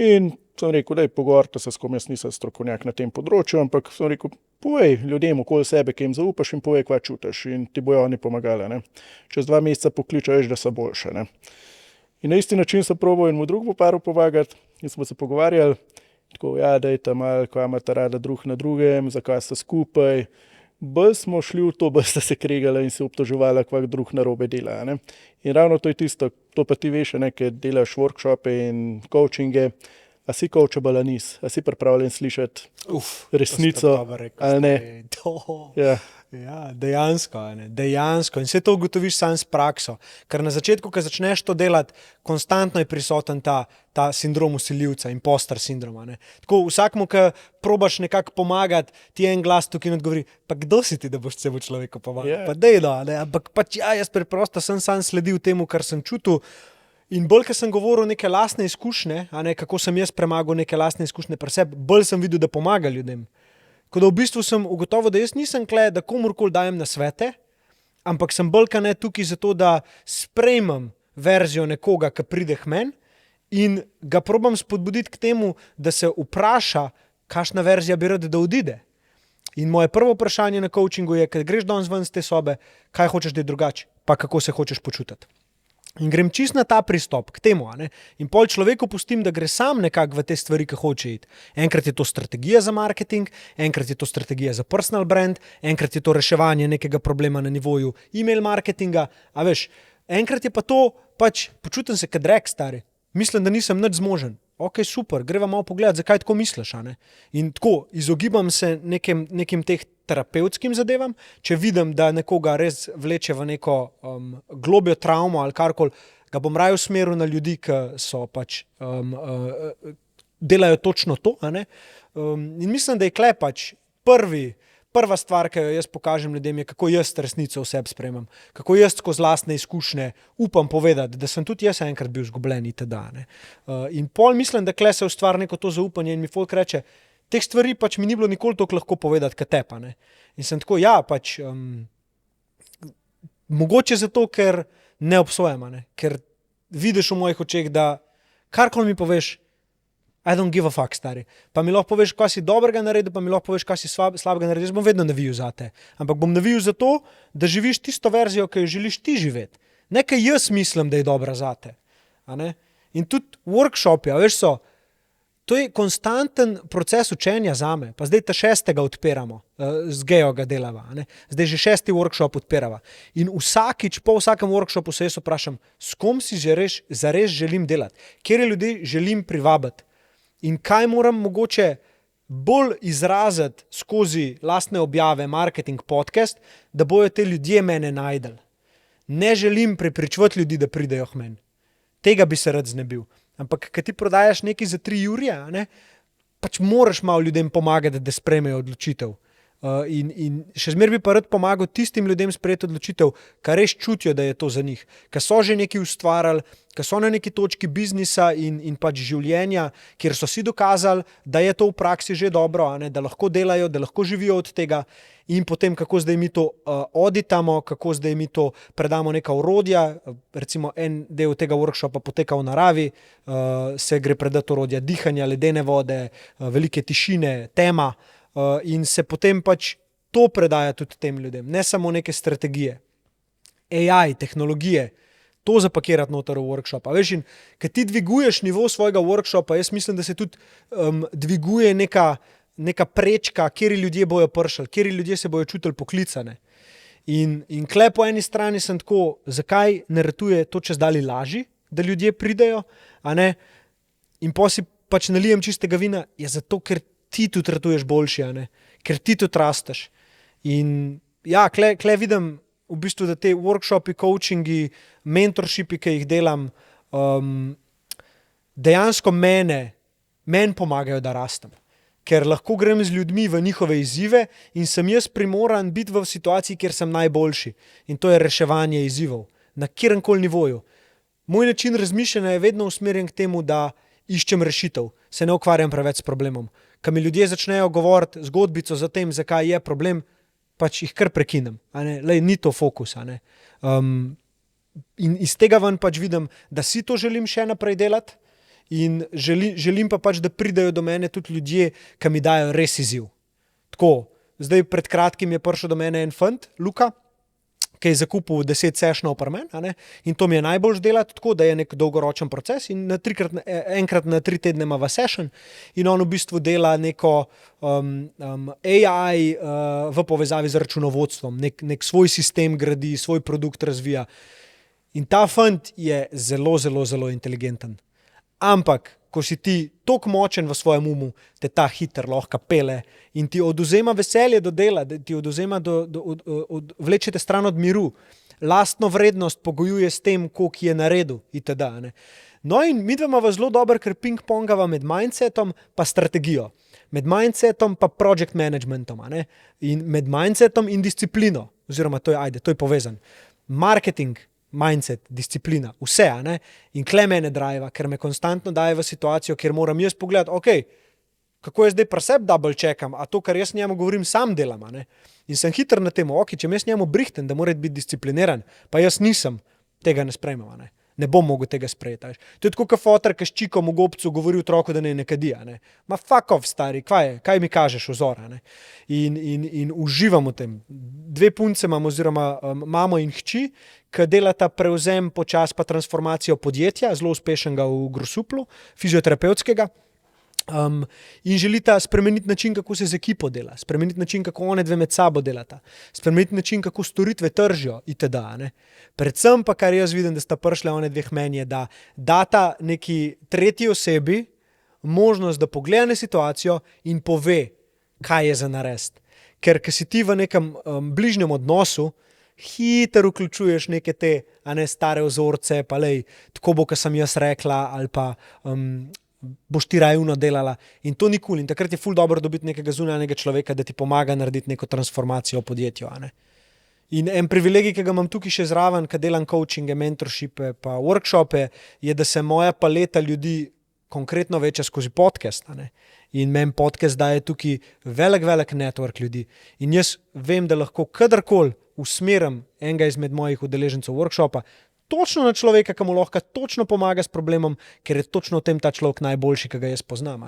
[SPEAKER 1] In sem rekel, da je pogovarjati se s kom, jaz nisem strokovnjak na tem področju, ampak sem rekel, povej ljudem okoli sebe, ki jim zaupaš in povej, kva čutiš in ti bojo oni pomagali. Ne? Čez 2 meseca pokličajo, da so boljše. Ne? In na isti način sem probal in mu drugemu paru pomagati in smo se pogovarjali. Tako, ja, dajte malo, kva imate rada drug na drugem, zakaj ste skupaj. Bolj smo šli v to, bolj ste se kregali in se obtoževali, kva drug narobe dela. Ne? In ravno to je tisto, to pa ti veš, ker delaš workshope in coachinge, a si coachable ali nisi, a si pripravljen slišati resnico ali ne.
[SPEAKER 2] Ja, dejansko. In vse to ugotoviš sam s prakso. Ker na začetku, ko začneš to delati, konstantno je prisoten ta sindrom vsiljivca, imposter sindroma. Ne. Tako vsakmu, ki probaš nekako pomagati, ti je en glas tukaj in odgovori, pa kdo si ti, da boš celo človeku pomagal? Yeah. Pa dejdo, ne. Ampak pač jaz preprosto sem sam sledil temu, kar sem čutil. In bolj, ko sem govoril neke lastne izkušnje, kako sem jaz premagal neke lastne izkušnje pri sebi, bolj sem videl, da pomaga ljudem. Ko da v bistvu sem ugotovil, da jaz nisem kle, da komurkoli dajem na svete, ampak sem bolj ne tukaj zato, da sprejmem verzijo nekoga, ki pride k meni in ga probam spodbuditi k temu, da se vpraša, kakšna verzija bi rad, da odide. In moje prvo vprašanje na coachingu je, kad greš danes ven z te sobe, kaj hočeš, da je drugače, pa kako se hočeš počutiti. In grem čist na ta pristop k temu. In pol človeku pustim, da gre sam nekako v te stvari, ki hoče iti. Enkrat je to strategija za marketing, enkrat je to strategija za personal brand, enkrat je to reševanje nekega problema na nivoju email marketinga. A veš, enkrat je pa to, pač počutim se kot drek, stari. Mislim, da nisem nič zmožen. Ok, super, greva malo pogledati, zakaj tako misliš. In tako, izogibam se nekim teh terapevtskim zadevam, če vidim, da nekoga res vleče v neko globjo travmo ali karkoli, ga bom raje usmeril na ljudi, ki so pač delajo točno to. In mislim, da je kle pač prva stvar, ki jo jaz pokažem ljudem, je, kako jaz resnico v sebi sprejemam, kako jaz skozi lastne izkušnje upam povedati, da sem tudi jaz enkrat bil izgubljen itd. In pol mislim, da kle se ustvari neko to zaupanje in mi folk reče, teh stvari pač mi ni bilo nikoli toliko lahko povedati, kot tepa. In sem tako, ja, pač mogoče zato, ker ne obsojam, ker vidiš v mojih očeh, da karkoli mi poveš, I don't give a fuck, stari. Pa mi lahko poveš, kaj si dobrega naredil, pa mi lahko poveš, kaj si slabega naredil. Jaz bom vedno navijal za te. Ampak bom navijal za to, da živiš tisto verzijo, ki jo želiš ti živeti. Ne, kaj jaz mislim, da je dobra za te. In tudi workshopi, veš so, To je konstanten proces učenja zame. Pa zdaj ta 6. odpiramo, z Gejo ga delava. Ne? Zdaj že 6. workshop odpirava. In po vsakem workshopu se jaz vprašam, s kom si zares želim delati, kjer ljudi želim privabiti in kaj moram mogoče bolj izraziti skozi lastne objave, marketing, podcast, da bojo te ljudje mene najdeli. Ne želim prepričevati ljudi, da pridejo k meni. Tega bi se rad znebil. Ampak, kad ti prodajaš nekaj za 3 jurje, pač moraš malo ljudem pomagati, da sprejmejo odločitev. In še zmeraj bi pa rad pomagal tistim ljudem sprejeti odločitev, kar res čutijo, da je to za njih. Ker so že nekaj ustvarjali, ker so na neki točki biznisa in pač življenja, kjer so si dokazali, da je to v praksi že dobro, da lahko delajo, da lahko živijo od tega. In potem, kako zdaj mi to auditamo, kako zdaj mi to predamo neka orodja, recimo en del tega workshopa poteka v naravi, se gre predati orodja dihanja, ledene vode, velike tišine, tema in se potem pač to predaja tudi tem ljudem, ne samo neke strategije. AI, tehnologije, to zapakirati noter v workshop. A veš, in kad ti dviguješ nivo svojega workshopa, jaz mislim, da se tudi dviguje neka prečka, kjeri ljudje bojo pršali, kjeri ljudje se bojo čutili poklicane. In kle po eni strani sem tako, zakaj ne ratuje to čez dali laži, da ljudje pridejo, in potem si pač nalijem čistega vina, je zato, ker ti tudi ratuješ boljši, ker ti tudi rasteš. In ja, kle vidim v bistvu, da te workshopi, coachingi, mentorshipi, ki jih delam, dejansko meni pomagajo, da rastem. Ker lahko grem z ljudmi v njihove izzive in sem jaz primoran biti v situaciji, kjer sem najboljši. In to je reševanje izzivov. Na kjerkoli nivoju. Moj način razmišljanja je vedno usmerjen k temu, da iščem rešitev. Se ne ukvarjam preveč s problemom. Ko mi ljudje začnejo govoriti zgodbico za tem, zakaj je problem, pač jih kar prekinem. Lej, ni to fokus. In iz tega ven pač vidim, da si to želim še naprej delati. In želim pa pač, da pridajo do mene tudi ljudje, ki mi dajo res izziv. Tako, zdaj pred kratkim je prišel do mene en fant, Luka, ki je zakupil 10 sessionov pri meni, in to mi je najbolj delati tako, da je nek dolgoročen proces in enkrat na 3 tedne ima session in on v bistvu dela neko AI v povezavi z računovodstvom, nek svoj sistem gradi, svoj produkt razvija. In ta fant je zelo, zelo, zelo inteligenten. Ampak, ko si ti toliko močen v svojem umu, te ta hiter lahko pele in ti odvzema veselje do dela, ti odvzema vlečete stran od miru, lastno vrednost pogojuje s tem, koliko je naredil itd. No in mi dva imava zelo dober, ker ping-pongava med mindsetom pa strategijo, med mindsetom pa project managementom, in med mindsetom in disciplino, oziroma to je povezan. Marketing, mindset, disciplina, vse, in kle mene drive, ker me konstantno daje v situacijo, kjer moram jaz pogledati, ok, kako jaz zdaj pri sebi double checkam, a to, kar jaz njemu govorim, sam delam, in sem hiter na tem, ok, če jaz njemu brihtem, da mora biti discipliniran, pa jaz nisem, tega ne sprejmem, ne bom mogel tega sprejeti. To je tako, kot foter, ki s čikom v gobcu govori otroku, da ne kadi, ma fuck off, stari, kaj mi kažeš vzor, in uživam v tem. 2 punce imam, oziroma mamo in hči, ki delata prevzem počas pa transformacijo podjetja, zelo uspešnega v Grosuplu, fizioterapevtskega, in želita spremeniti način, kako se z ekipo dela, spremeniti način, kako one dve med sabo delata, spremeniti način, kako storitve tržijo itd. Predvsem pa, kar jaz vidim, da sta prišle one dveh meni, je, da data neki tretji osebi možnost, da pogleda na situacijo in pove, kaj je za narediti. Ker si ti v nekem bližnjem odnosu, hiter vključuješ neke te stare vzorce, pa lej, tako bo, kot sem jaz rekla, ali pa boš ti rajivno delala. In to ni cool. In takrat je ful dobro dobiti nekega zunanjega človeka, da ti pomaga narediti neko transformacijo v podjetju. In en privilegij, ki ga imam tukaj še zraven, ko delam coachinge, mentorshipe pa workshope, je, da se moja paleta ljudi konkretno veča skozi podcast. In meni podcast daje tukaj velik network ljudi. In jaz vem, da lahko kadarkoli usmerim enega izmed mojih udeležencev workshopa točno na človeka, ki mu lahko točno pomaga s problemom, ker je točno v tem ta človek najboljši, ki ga jaz poznam.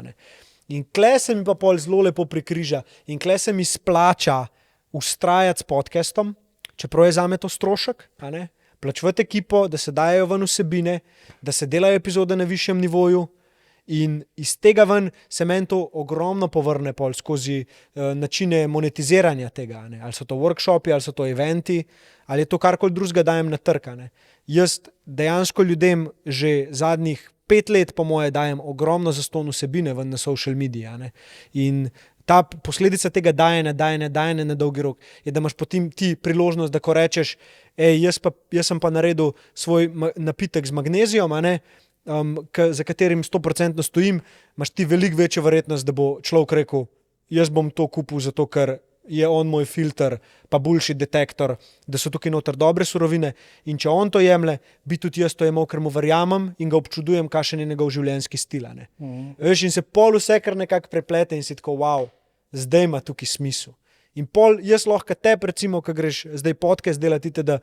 [SPEAKER 2] In kle se mi pa pol zelo lepo prikriža in kle se mi splača ustrajati s podcastom, čeprav je zame to strošek, plačevati ekipo, da se dajo ven vsebine, da se delajo epizode na višjem nivoju In iz tega ven se meni to ogromno povrne pol skozi načine monetiziranja tega, ne. Ali so to workshopi, ali so to eventi, ali je to karkoli drugega dajem na trg, ne. Jaz dejansko ljudem že zadnjih 5 let po moje dajem ogromno zastonj vsebine ven na social media, ne. In ta posledica tega dajanja na dolgi rok je, da imaš potem ti priložnost, da ko rečeš, jaz sem pa naredil svoj napitek z magnezijom, a ne, za katerim 100% stojim, imaš ti veliko večjo verjetnost, da bo človek rekel, jaz bom to kupil zato, ker je on moj filter, pa bullshit detektor, da so tukaj noter dobre surovine, in če on to jemlje, bi tudi jaz to jemal, ker mu verjamem in ga občudujem, kakšen je njegov življenjski stil, ne. Veš, in se pol vse kar nekako preplete in si tako, wow, zdaj ima tukaj smisel. In pol jaz lahko tebi, recimo, ko greš zdaj podcast delati, da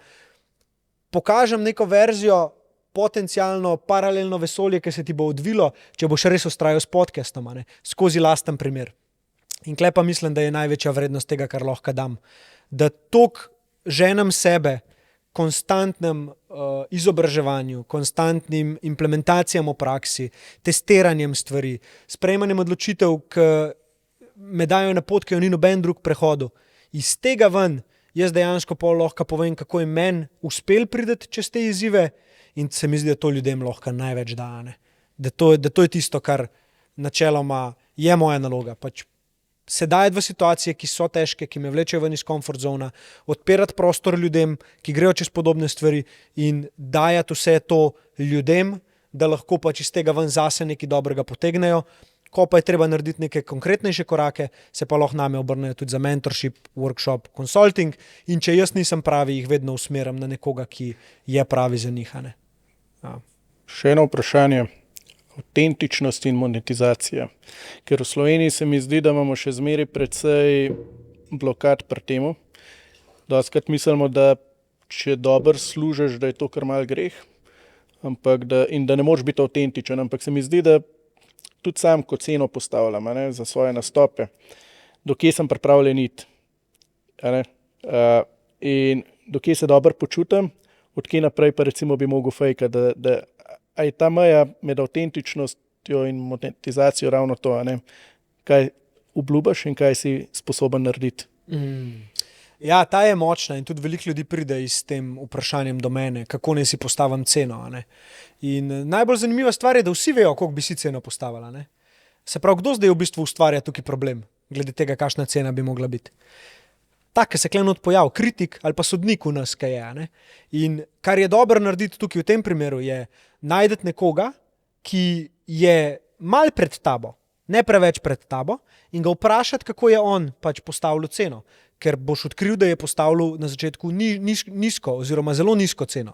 [SPEAKER 2] pokažem neko verzijo, potencialno paralelno vesolje, ki se ti bo odvilo, če boš res vztrajal s podcastom, ne, skozi lasten primer. In tule pa mislim, da je največja vrednost tega, kar lahko dam. Da toliko ženem sebe konstantnem izobraževanju, konstantnim implementacijam v praksi, testiranjem stvari, sprejemanjem odločitev, ki me dajo na pot, ki jo ni noben drug prehodil. Iz tega ven jaz dejansko pol lahko povem, kako je meni uspel priti čez te izzive, in se mi zdi, da to ljudem lahko največ da, ne. Da to je tisto, kar načeloma je moja naloga. Pač se dajati v situacije, ki so težke, ki me vlečejo ven iz comfort zona, odpirati prostor ljudem, ki grejo čez podobne stvari, in dajati vse to ljudem, da lahko pač iz tega ven zase nekaj dobrega potegnejo. Ko pa je treba narediti neke konkretnejše korake, se pa lahko name obrnejo tudi za mentorship, workshop, consulting, in če jaz nisem pravi, jih vedno usmerim na nekoga, ki je pravi za njih, ne. Ja.
[SPEAKER 1] Še eno vprašanje. Avtentičnost in monetizacija. Ker v Sloveniji se mi zdi, da imamo še zmeraj precej blokad pri temu. Dostikrat mislimo, da če dobro služiš, da je to kar mal greh, in da ne moreš biti avtentičen, ampak se mi zdi, da tudi sam kot ceno postavljam, a ne, za svoje nastope, dokje sem pripravljen iti, a ne, in dokje se dobro počutim, odkje naprej pa recimo bi mogel fejkati, da a je ta meja med avtentičnostjo in monetizacijo ravno to, a ne, kaj obljubiš in kaj si sposoben narediti.
[SPEAKER 2] Ja, ta je močna in tudi veliko ljudi pride s tem vprašanjem do mene, kako naj si postavim ceno, a ne. In najbolj zanimiva stvar je, da vsi vejo, koliko bi si ceno postavila, ne. Se pravi, kdo zdaj v bistvu ustvarja tukaj problem, glede tega, kakšna cena bi mogla biti. Tak, ki se kle not pojavi, kritik ali pa sodnik v nas, kaj je, ne. In kar je dobro narediti tukaj v tem primeru, je najti nekoga, ki je mal pred tabo, ne preveč pred tabo, in ga vprašati, kako je on pač postavil ceno. Ker boš odkril, da je postavil na začetku nizko oziroma zelo nizko ceno.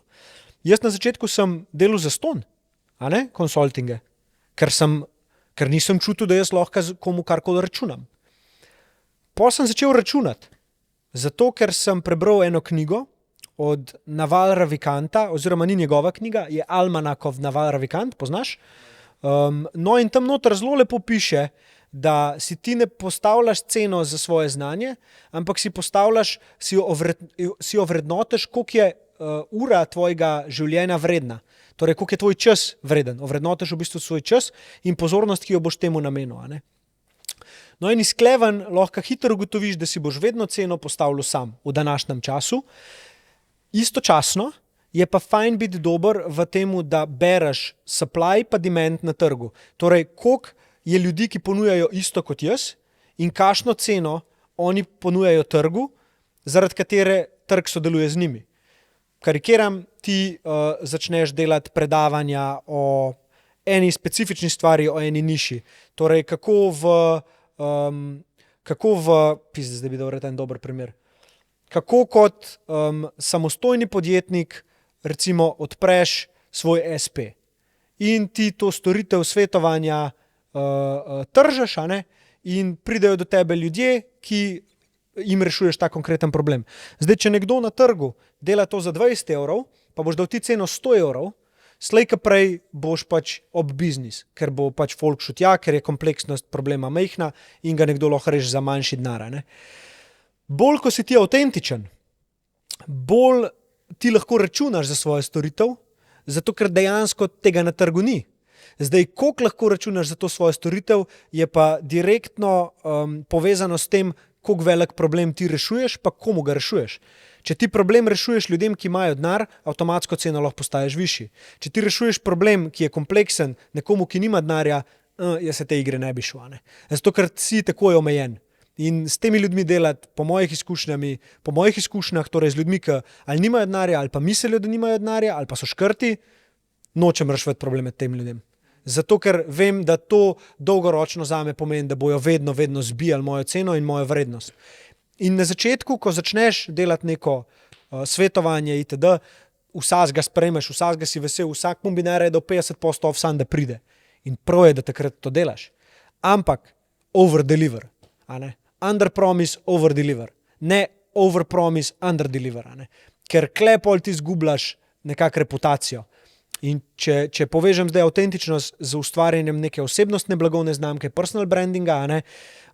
[SPEAKER 2] Jaz na začetku sem delal zastonj, a ne, konsultinge, ker nisem čutil, da jaz lahko komu karkoli računam. Potem sem začel računati, zato ker sem prebral eno knjigo od Naval Ravikanta, oziroma ni njegova knjiga, je Almanakov Naval Ravikant, poznaš? No in tam noter zelo lepo piše, da si ti ne postavljaš ceno za svoje znanje, ampak si jo ovrednotiš, koliko je ura tvojega življenja vredna. Torej, koliko je tvoj čas vreden. Ovrednotiš v bistvu svoj čas in pozornost, ki jo boš temu namenil, a ne. No in izkleven lahko hitro ugotoviš, da si boš vedno ceno postavljal sam v današnjem času. Istočasno je pa fajn biti dober v temu, da bereš supply pa demand na trgu. Torej, koliko je ljudi, ki ponujajo isto kot jaz, in kakšno ceno oni ponujajo trgu, zaradi katere trg sodeluje z njimi. Karikiram, ti začneš delati predavanja o eni specifični stvari, o eni niši. Torej, zdaj bi dal en dober primer. Kako kot samostojni podjetnik recimo odpreš svoj SP in ti to storitev svetovanja tržeš, a ne, in pridejo do tebe ljudje, ki jim rešuješ ta konkreten problem. Zdaj, če nekdo na trgu dela to za 20 evrov, pa boš dal ti ceno 100 evrov, slej ka prej boš pač ob biznis, ker bo pač folk šel tja, ker je kompleksnost problema majhna in ga nekdo lahko reši za manjši denar, ne. Bolj, ko si ti avtentičen, bolj ti lahko računaš za svojo storitev, zato ker dejansko tega na trgu ni. Zdaj, koliko lahko računaš za to svojo storitev, je pa direktno povezano s tem, koliko velik problem ti rešuješ, pa komu ga rešuješ. Če ti problem rešuješ ljudem, ki imajo denar, avtomatsko ceno lahko postaješ višji. Če ti rešuješ problem, ki je kompleksen, nekomu, ki nima denarja, jaz se te igre ne bi šel. Zato, ker si tako je omejen. In s temi ljudmi delati, po mojih izkušnjah, torej z ljudmi, ki ali nimajo denarja, ali pa mislijo, da nimajo denarja, ali pa so škrti, nočem reševati probleme tem ljudem. Zato, ker vem, da to dolgoročno zame pomeni, da bojo vedno zbijali mojo ceno in mojo vrednost. In na začetku, ko začneš delati neko svetovanje itd., vsakega sprejmeš, vsakega si vesel, vsak mu bi naredil 50% off sam, da pride. In prav je, da takrat to delaš. Ampak over-deliver. Under promise, over-deliver. Ne over promise, under deliver. Ker klepol ti zgubljaš nekako reputacijo. In če povežem zdaj avtentičnost z ustvarjanjem neke osebnostne blagovne znamke, personal brandinga,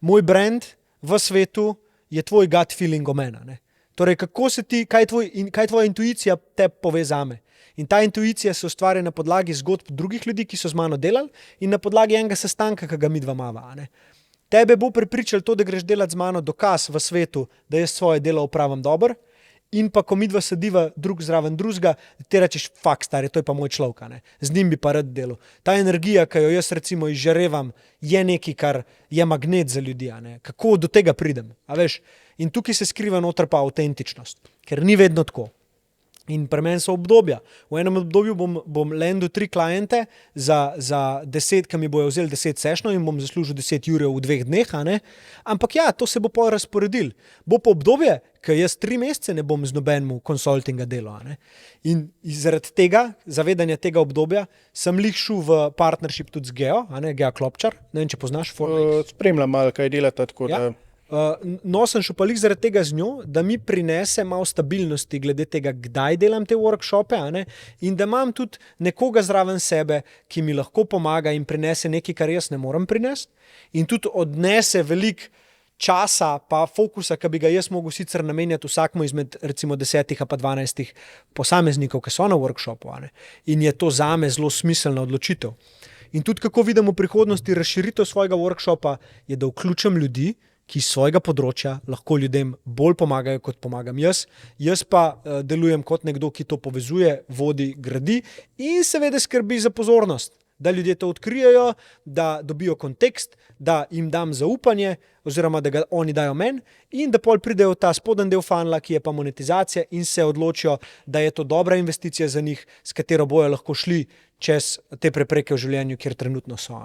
[SPEAKER 2] moj brand v svetu je tvoj gut feeling o meni. Torej, kaj tvoja intuicija te pove zame. In ta intuicija se ustvarja na podlagi zgodb drugih ljudi, ki so z mano delali in na podlagi enega sestanka, ki ga midva imava. Tebe bo prepričal to, da greš delati z mano dokaz v svetu, da jaz svoje delo opravim dobro, in pa ko midva sediva drug zraven drugega, ti rečeš, fak stari, to je pa moj človek, z njim bi pa rad delal. Ta energija, ki jo jaz recimo izžarevam, je nekaj, kar je magnet za ljudi. Kako do tega pridem? A veš? In tukaj se skriva noter pa avtentičnost, ker ni vedno tako. In pri meni so obdobja. V enem obdobju bom landil 3 kliente za 10, ki mi bojo vzeli 10 sešnov in bom zaslužil 10 jurjev v 2 dneh. Ampak ja, to se bo pol razporedil. Bo pa obdobje, ker jaz 3 mesece ne bom z nobenim konsultinga delal. In zaradi tega, zavedanja tega obdobja, sem lih šel v partnership tudi z Geo, Gea Klopčar. Ne vem, če poznaš.
[SPEAKER 1] Spremljam malo, kaj delata, tako da...
[SPEAKER 2] No, sem šel pa lih zaradi tega z njo, da mi prinese malo stabilnosti glede tega, kdaj delam te workshope, in da imam tudi nekoga zraven sebe, ki mi lahko pomaga in prinese nekaj, kar jaz ne morem prinesti, in tudi odnese veliko časa pa fokusa, ki bi ga jaz mogel sicer namenjati vsakmu izmed recimo 10 pa 12 posameznikov, ki so na workshopu. In je to zame zelo smiselna odločitev. In tudi kako vidim v prihodnosti razširitev svojega workshopa, je, da vključim ljudi, ki iz svojega področja lahko ljudem bolj pomagajo, kot pomagam jaz. Jaz pa delujem kot nekdo, ki to povezuje, vodi, gradi in seveda skrbi za pozornost, da ljudje to odkrijajo, da dobijo kontekst, da jim dam zaupanje oziroma da ga oni dajo meni in da pol pridejo v ta spoden del funnela, ki je pa monetizacija, in se odločijo, da je to dobra investicija za njih, s katero bojo lahko šli čez te prepreke v življenju, kjer trenutno so.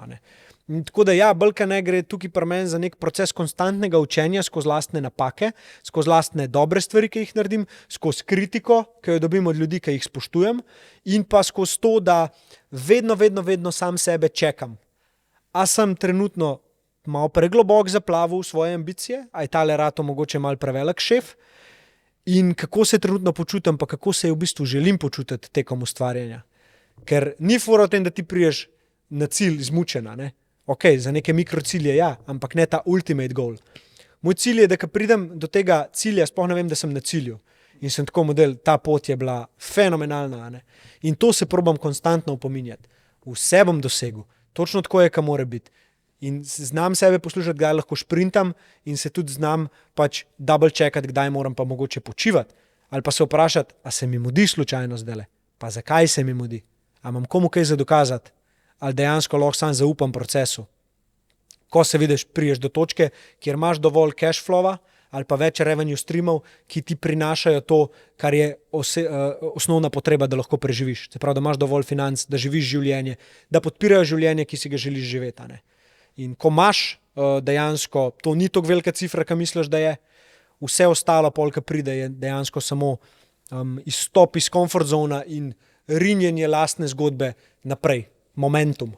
[SPEAKER 2] Tako da ja, bolj ne gre tukaj pri meni za nek proces konstantnega učenja skozi lastne napake, skozi lastne dobre stvari, ki jih naredim, skozi kritiko, ki jo dobim od ljudi, ki jih spoštujem, in pa skozi to, da vedno sam sebe čekam. A sem trenutno malo preglobok zaplavil v svoje ambicije, a je tale rato mogoče malo prevelik šef, in kako se trenutno počutim, pa kako se v bistvu želim počutiti tekom ustvarjanja. Ker ni fora v tem, da ti priješ na cilj izmučena, ne? Ok, za neke mikrocilje ja, ampak ne ta ultimate goal. Moj cilj je, da ko pridem do tega cilja, sploh ne vem, da sem na cilju. In sem tako model, ta pot je bila fenomenalna. Ne? In to se probam konstantno opominjati. Vse bom dosegel. Točno tako je, ka mora biti. In znam sebe poslušati, kdaj lahko šprintam, in se tudi znam pač double checkati, kdaj moram pa mogoče počivati. Ali pa se vprašati, a se mi mudi slučajno zdajle? Pa zakaj se mi mudi? A imam komu kaj za dokazati? Ali dejansko lahko sam zaupam procesu. Ko se vidiš, priješ do točke, kjer imaš dovolj cash flowa ali pa več revenue streamov, ki ti prinašajo to, kar je osnovna potreba, da lahko preživiš. Se pravi, da imaš dovolj financ, da živiš življenje, da podpirajo življenje, ki si ga želiš živeti. In ko imaš dejansko, to ni tako velika cifra, ki misliš, da je, vse ostalo polka pride, je dejansko samo izstop iz comfort zona in rinjenje lastne zgodbe naprej. Momentum.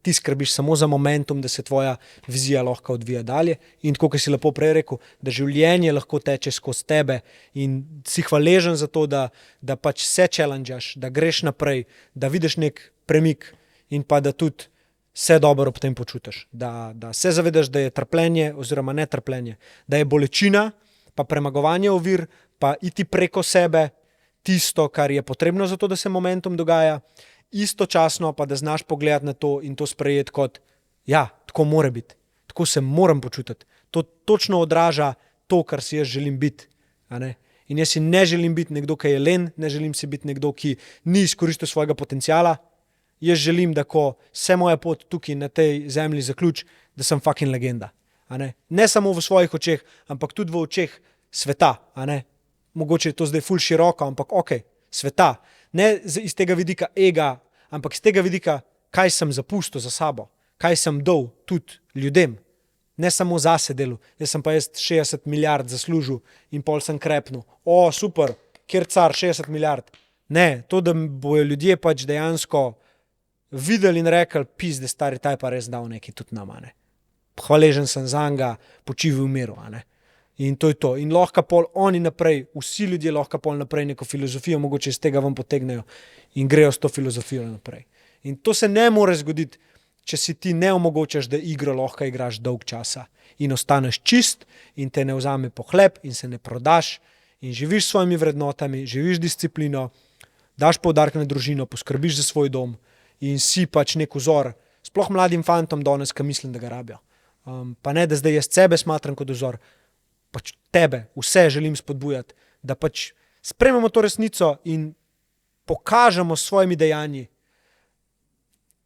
[SPEAKER 2] Ti skrbiš samo za momentum, da se tvoja vizija lahko odvija dalje, in tako, kot si lepo prej rekel, da življenje lahko teče skozi tebe in si hvaležen za to, da pač se challengeaš, da greš naprej, da vidiš nek premik in pa da tudi se dobro ob tem počutiš, da se zavedaš, da je trpljenje oziroma netrpljenje, da je bolečina pa premagovanje ovir pa iti preko sebe tisto, kar je potrebno za to, da se momentum dogaja, istočasno pa da znaš pogledati na to in to sprejeti kot, ja, tako mora biti, tako se moram počutiti. To točno odraža to, kar si jaz želim biti. A ne? In jaz si ne želim biti nekdo, ki je len, ne želim si biti nekdo, ki ni izkoristil svojega potenciala. Jaz želim, da ko se moja pot tukaj na tej zemlji zaključi, da sem fucking legenda. A ne samo v svojih očeh, ampak tudi v očeh sveta. A ne? Mogoče je to zdaj ful široko, ampak ok, sveta. Ne iz tega vidika ega, ampak iz tega vidika, kaj sem zapustil za sabo, kaj sem dal tudi ljudem. Ne samo zase delu, jaz sem pa 60 milijard zaslužil in pol sem krepnil. O, super, kjer car 60 milijard. Ne, to, da bojo ljudje pač dejansko videli in rekli, pizde stari, taj pa res dal nekaj tudi nama. Ne. Hvaležen sem za njega, počivi v miru. In to je to. In lahko pol oni naprej, vsi ljudje lahko pol naprej neko filozofijo, mogoče iz tega vam potegnejo in grejo s to filozofijo naprej. In to se ne more zgoditi, če si ti ne omogočaš, da igro lahko igraš dolg časa in ostaneš čist in te ne vzame pohlep in se ne prodaš in živiš s svojimi vrednotami, živiš disciplino, daš poudarek na družino, poskrbiš za svoj dom in si pač nek vzor, sploh mladim fantom danes, ki mislim, da ga rabijo. Pa ne, da zdaj jaz sebe smatram kot vzor, pač tebe, vse želim spodbujati, da pač sprejmemo to resnico in pokažemo s svojimi dejanji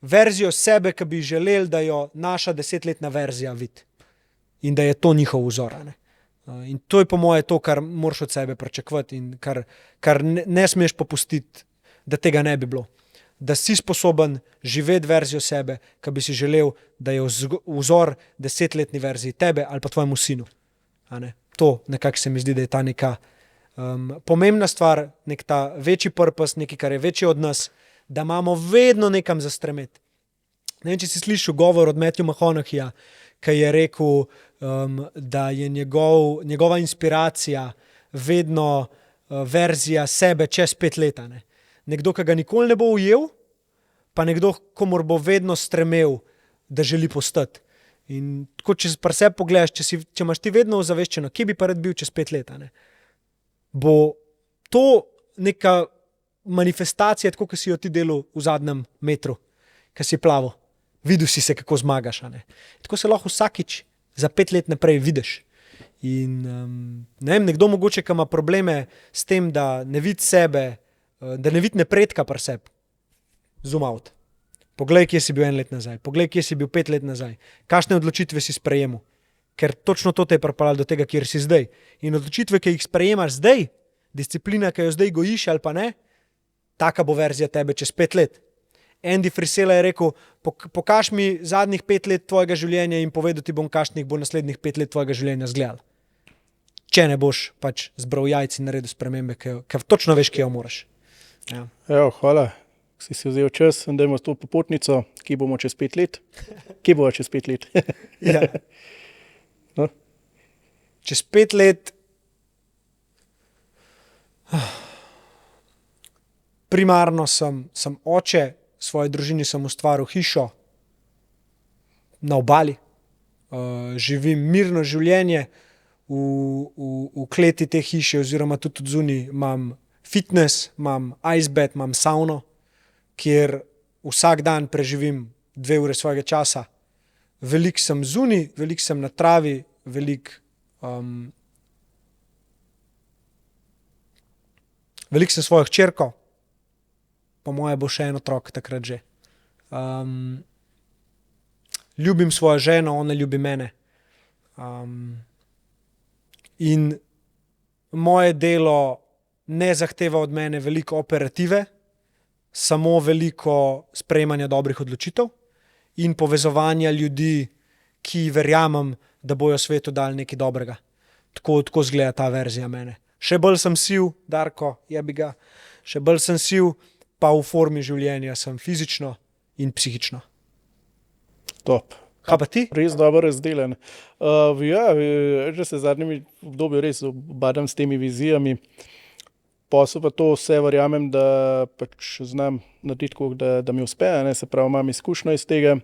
[SPEAKER 2] verzijo sebe, ki bi želeli, da jo naša 10-letna verzija vidi. In da je to njihov vzor. In to je po moje to, kar moraš od sebe pričakovati in kar ne smeš popustiti, da tega ne bi bilo. Da si sposoben živeti verzijo sebe, ki bi si želel, da je vzor 10-letni verziji tebe ali pa tvojemu sinu. To nekako se mi zdi, da je ta neka pomembna stvar, nek ta večji purpose, nekaj, kar je večji od nas, da imamo vedno nekam za stremeti. Ne vem, če si slišal govor od Matthew McConaugheyja, ki je rekel, da je njegova inspiracija vedno verzija sebe čez 5 let. Nekdo, ki ga nikoli ne bo ujel, pa nekdo, komor bo vedno stremel, da želi postati. In tako, če pri sebi pogledaš, če imaš ti vedno ozaveščeno, kje bi pa rad bil čez 5 let, bo to neka manifestacija, tako, ki si jo ti delal v zadnjem metru, ki si plaval. Videl si se, kako zmagaš. Tako se lahko vsakič za 5 let naprej vidiš. In ne vem, nekdo mogoče, ki ima probleme s tem, da ne vidi sebe, da ne vidi napredka pri sebi. Zoom out. Poglej, kje si bil 1 let nazaj. Poglej, kje si bil 5 let nazaj. Kakšne odločitve si sprejemal. Ker točno to te je pripeljalo do tega, kjer si zdaj. In odločitve, ki jih sprejemaš zdaj, disciplina, ki jo zdaj gojiš ali pa ne, taka bo verzija tebe čez 5 let. Andy Frisella je rekel, pokaž mi zadnjih 5 let tvojega življenja in povedal ti bom, kakšnih bo naslednjih 5 let tvojega življenja zgledal. Če ne boš pač zbral jajc in naredil spremembe, ker točno veš, kje jo moraš. Ja.
[SPEAKER 1] Evo, hvala. Si vzel čas, dajmo to popotnico, kje bomo čez 5 let. Kje bomo čez 5 let?
[SPEAKER 2] Ja.
[SPEAKER 1] No?
[SPEAKER 2] Čez 5 let primarno sem oče, svoji družini sem ustvaril hišo na obali, živim mirno življenje, v kleti te hiše oziroma tudi zunaj imam fitness, imam icebed, imam sauno, kjer vsak dan preživim 2 ure svojega časa. Veliko sem zunaj, veliko sem na travi, veliko sem svojo hčerko, po moje bo še en otrok takrat že. Ljubim svojo ženo, ona ljubi mene. In moje delo ne zahteva od mene veliko operative, samo veliko sprejemanja dobrih odločitev in povezovanja ljudi, ki verjamem, da bojo svetu dali nekaj dobrega. Tako izgleda ta verzija mene. Še bolj sem siv, Darko, jebi ga, še bolj sem siv, pa v formi življenja sem fizično in psihično.
[SPEAKER 1] Top.
[SPEAKER 2] Kaj pa ti?
[SPEAKER 1] Res dobro razdeljen. Že se zadnjimi obdobju res obadam s temi vizijami. Posel pa to vse verjamem, da pač znam narediti tako, da mi uspe, se pravi, imam izkušnjo iz tega.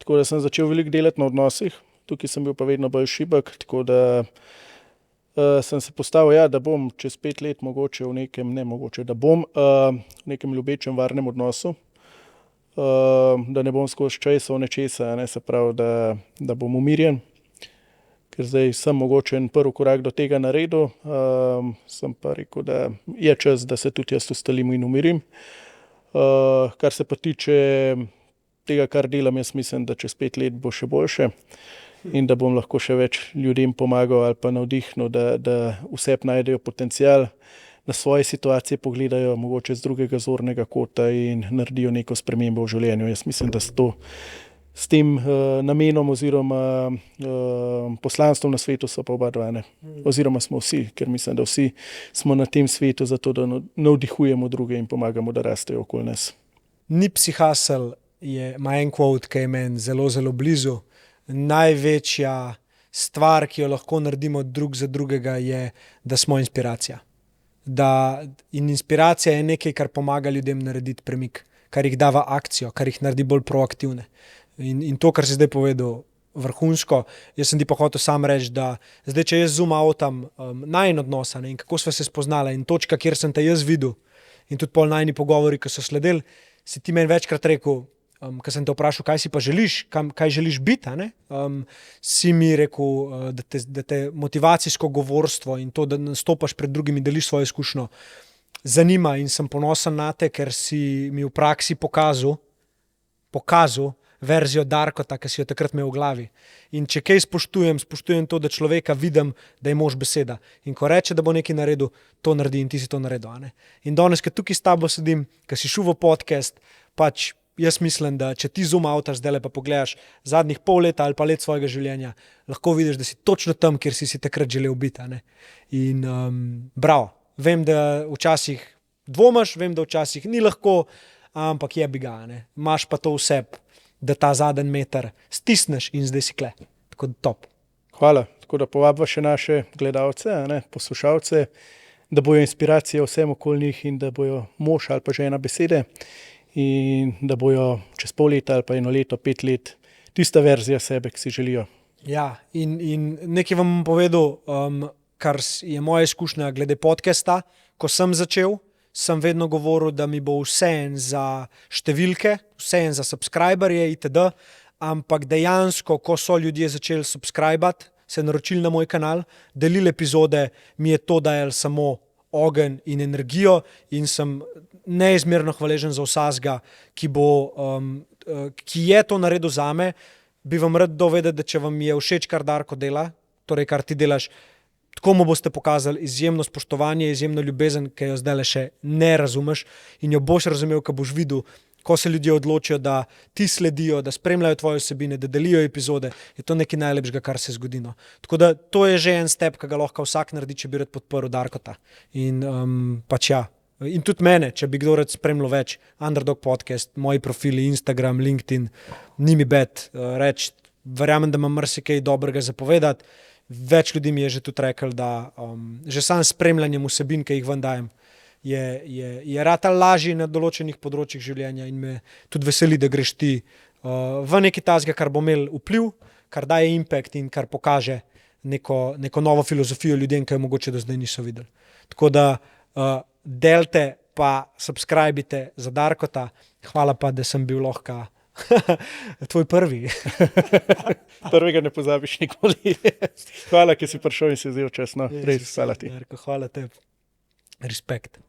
[SPEAKER 1] Tako da sem začel veliko delati na odnosih. Tukaj sem bil pa vedno bolj šibek, tako da sem se postavil, da bom čez 5 let mogoče v nekem, da bom v nekem ljubečem, varnem odnosu. da ne bom skozi časov nečesa, ne, se pravi, da bom umirjen, ker zdaj sem mogoče en prvi korak do tega naredil, sem pa rekel, da je čas, da se tudi jaz ustalim in umirim. Kar se pa tiče tega, kar delam, jaz mislim, da čez 5 let bo še boljše in da bom lahko še več ljudem pomagal ali pa navdihnil, da vse najdejo potencial, na svoje situacije pogledajo mogoče z drugega zornega kota in naredijo neko spremembo v življenju. Jaz mislim, da s tem namenom oziroma poslanstvom na svetu so pa oba dva, ne. Oziroma smo vsi, ker mislim, da vsi smo na tem svetu zato, da navdihujemo druge in pomagamo, da rastejo okoli nas.
[SPEAKER 2] Nipsey Hussle ima en quote, ki je meni zelo, zelo blizu. Največja stvar, ki jo lahko naredimo drug za drugega, je, da smo inspiracija. In inspiracija je nekaj, kar pomaga ljudem narediti premik, kar jih da v akcijo, kar jih naredi bolj proaktivne. In to, kar si zdaj povedal, vrhunsko, jaz sem ti pa hotel sam reči, da zdaj, če jaz zoom outam najin odnosa, ne, in kako sva se spoznala in točka, kjer sem te jaz videl in tudi pol najini pogovori, ki so sledili, si ti meni večkrat rekel, ko sem te vprašal, kaj si pa želiš, kaj želiš biti, ne? Si mi rekel, da te motivacijsko govorstvo in to, da nastopaš pred drugimi, deliš svojo izkušnjo, zanima in sem ponosen na te, ker si mi v praksi pokazal verzijo Darkota, ki si jo takrat imel v glavi. In če kaj spoštujem to, da človeka vidim, da je mož beseda. In ko reče, da bo nekaj naredil, to naredi in ti si to naredil. Ne? In danes, ko tukaj s tabo sedim, ko si šel v podcast, pač jaz mislim, da če ti zoom outaš zdaj pa pogledaš zadnjih pol leta ali pa let svojega življenja, lahko vidiš, da si točno tam, kjer si takrat želel biti. Ne? In bravo, vem, da včasih dvomaš, vem, da včasih ni lahko, ampak je bi ga. Imaš pa to vse, da ta zadnji meter stisneš in zdaj si kle. Tako da top.
[SPEAKER 1] Hvala. Tako da povabva še naše gledalce, poslušalce, da bojo inspiracije vsem okoli njih in da bojo mož ali pa žena besede in da bojo čez pol leta ali pa 1 leto, 5 let tista verzija sebe, ki si želijo.
[SPEAKER 2] Ja, in nekaj vam bom povedal, kar je moja izkušnja glede podcasta. Ko sem začel, sem vedno govoril, da mi bo vseeno za številke, vseeno za subscriberje itd., ampak dejansko, ko so ljudje začeli subscribati, se naročili na moj kanal, delili epizode, mi je to dajalo samo ogenj in energijo in sem neizmerno hvaležen za vsakega, ki je to naredil zame. Bi vam rad dovedel, da če vam je všeč, kar Darko dela, torej kar ti delaš, tako mu boste pokazali izjemno spoštovanje, izjemno ljubezen, ki jo zdaj še ne razumeš in jo boš razumel, ko boš videl, ko se ljudje odločijo, da ti sledijo, da spremljajo tvoje vsebine, da delijo epizode, je to nekaj najlepšega, kar se zgodi. No. Tako da to je že en step, ki ga lahko vsak naredi, če bi rad podprl Darkota. In pač ja. In tudi mene, če bi kdo rad spremljal več, Underdog Podcast, moji profili, Instagram, LinkedIn, ni mi bed reči, verjamem, da imam marsikaj dobrega zapovedati. Več ljudi mi je že tudi rekel, da že sam spremljanjem vsebin, ki jih ven dajem, je rata lažji na določenih področjih življenja in me tudi veseli, da greš ti v nekaj tazga, kar bo imel vpliv, kar daje impact in kar pokaže neko novo filozofijo ljudem, ki jo mogoče do zdaj niso videli. Tako da delte pa subscribite za Darkota. Hvala pa, da sem bil lahko tvoj prvi.
[SPEAKER 1] Prvega ne pozabiš nikoli. Hvala, ki si prišel in si vzel čas. No, res, hvala ti.
[SPEAKER 2] Hvala tebi. Respekt.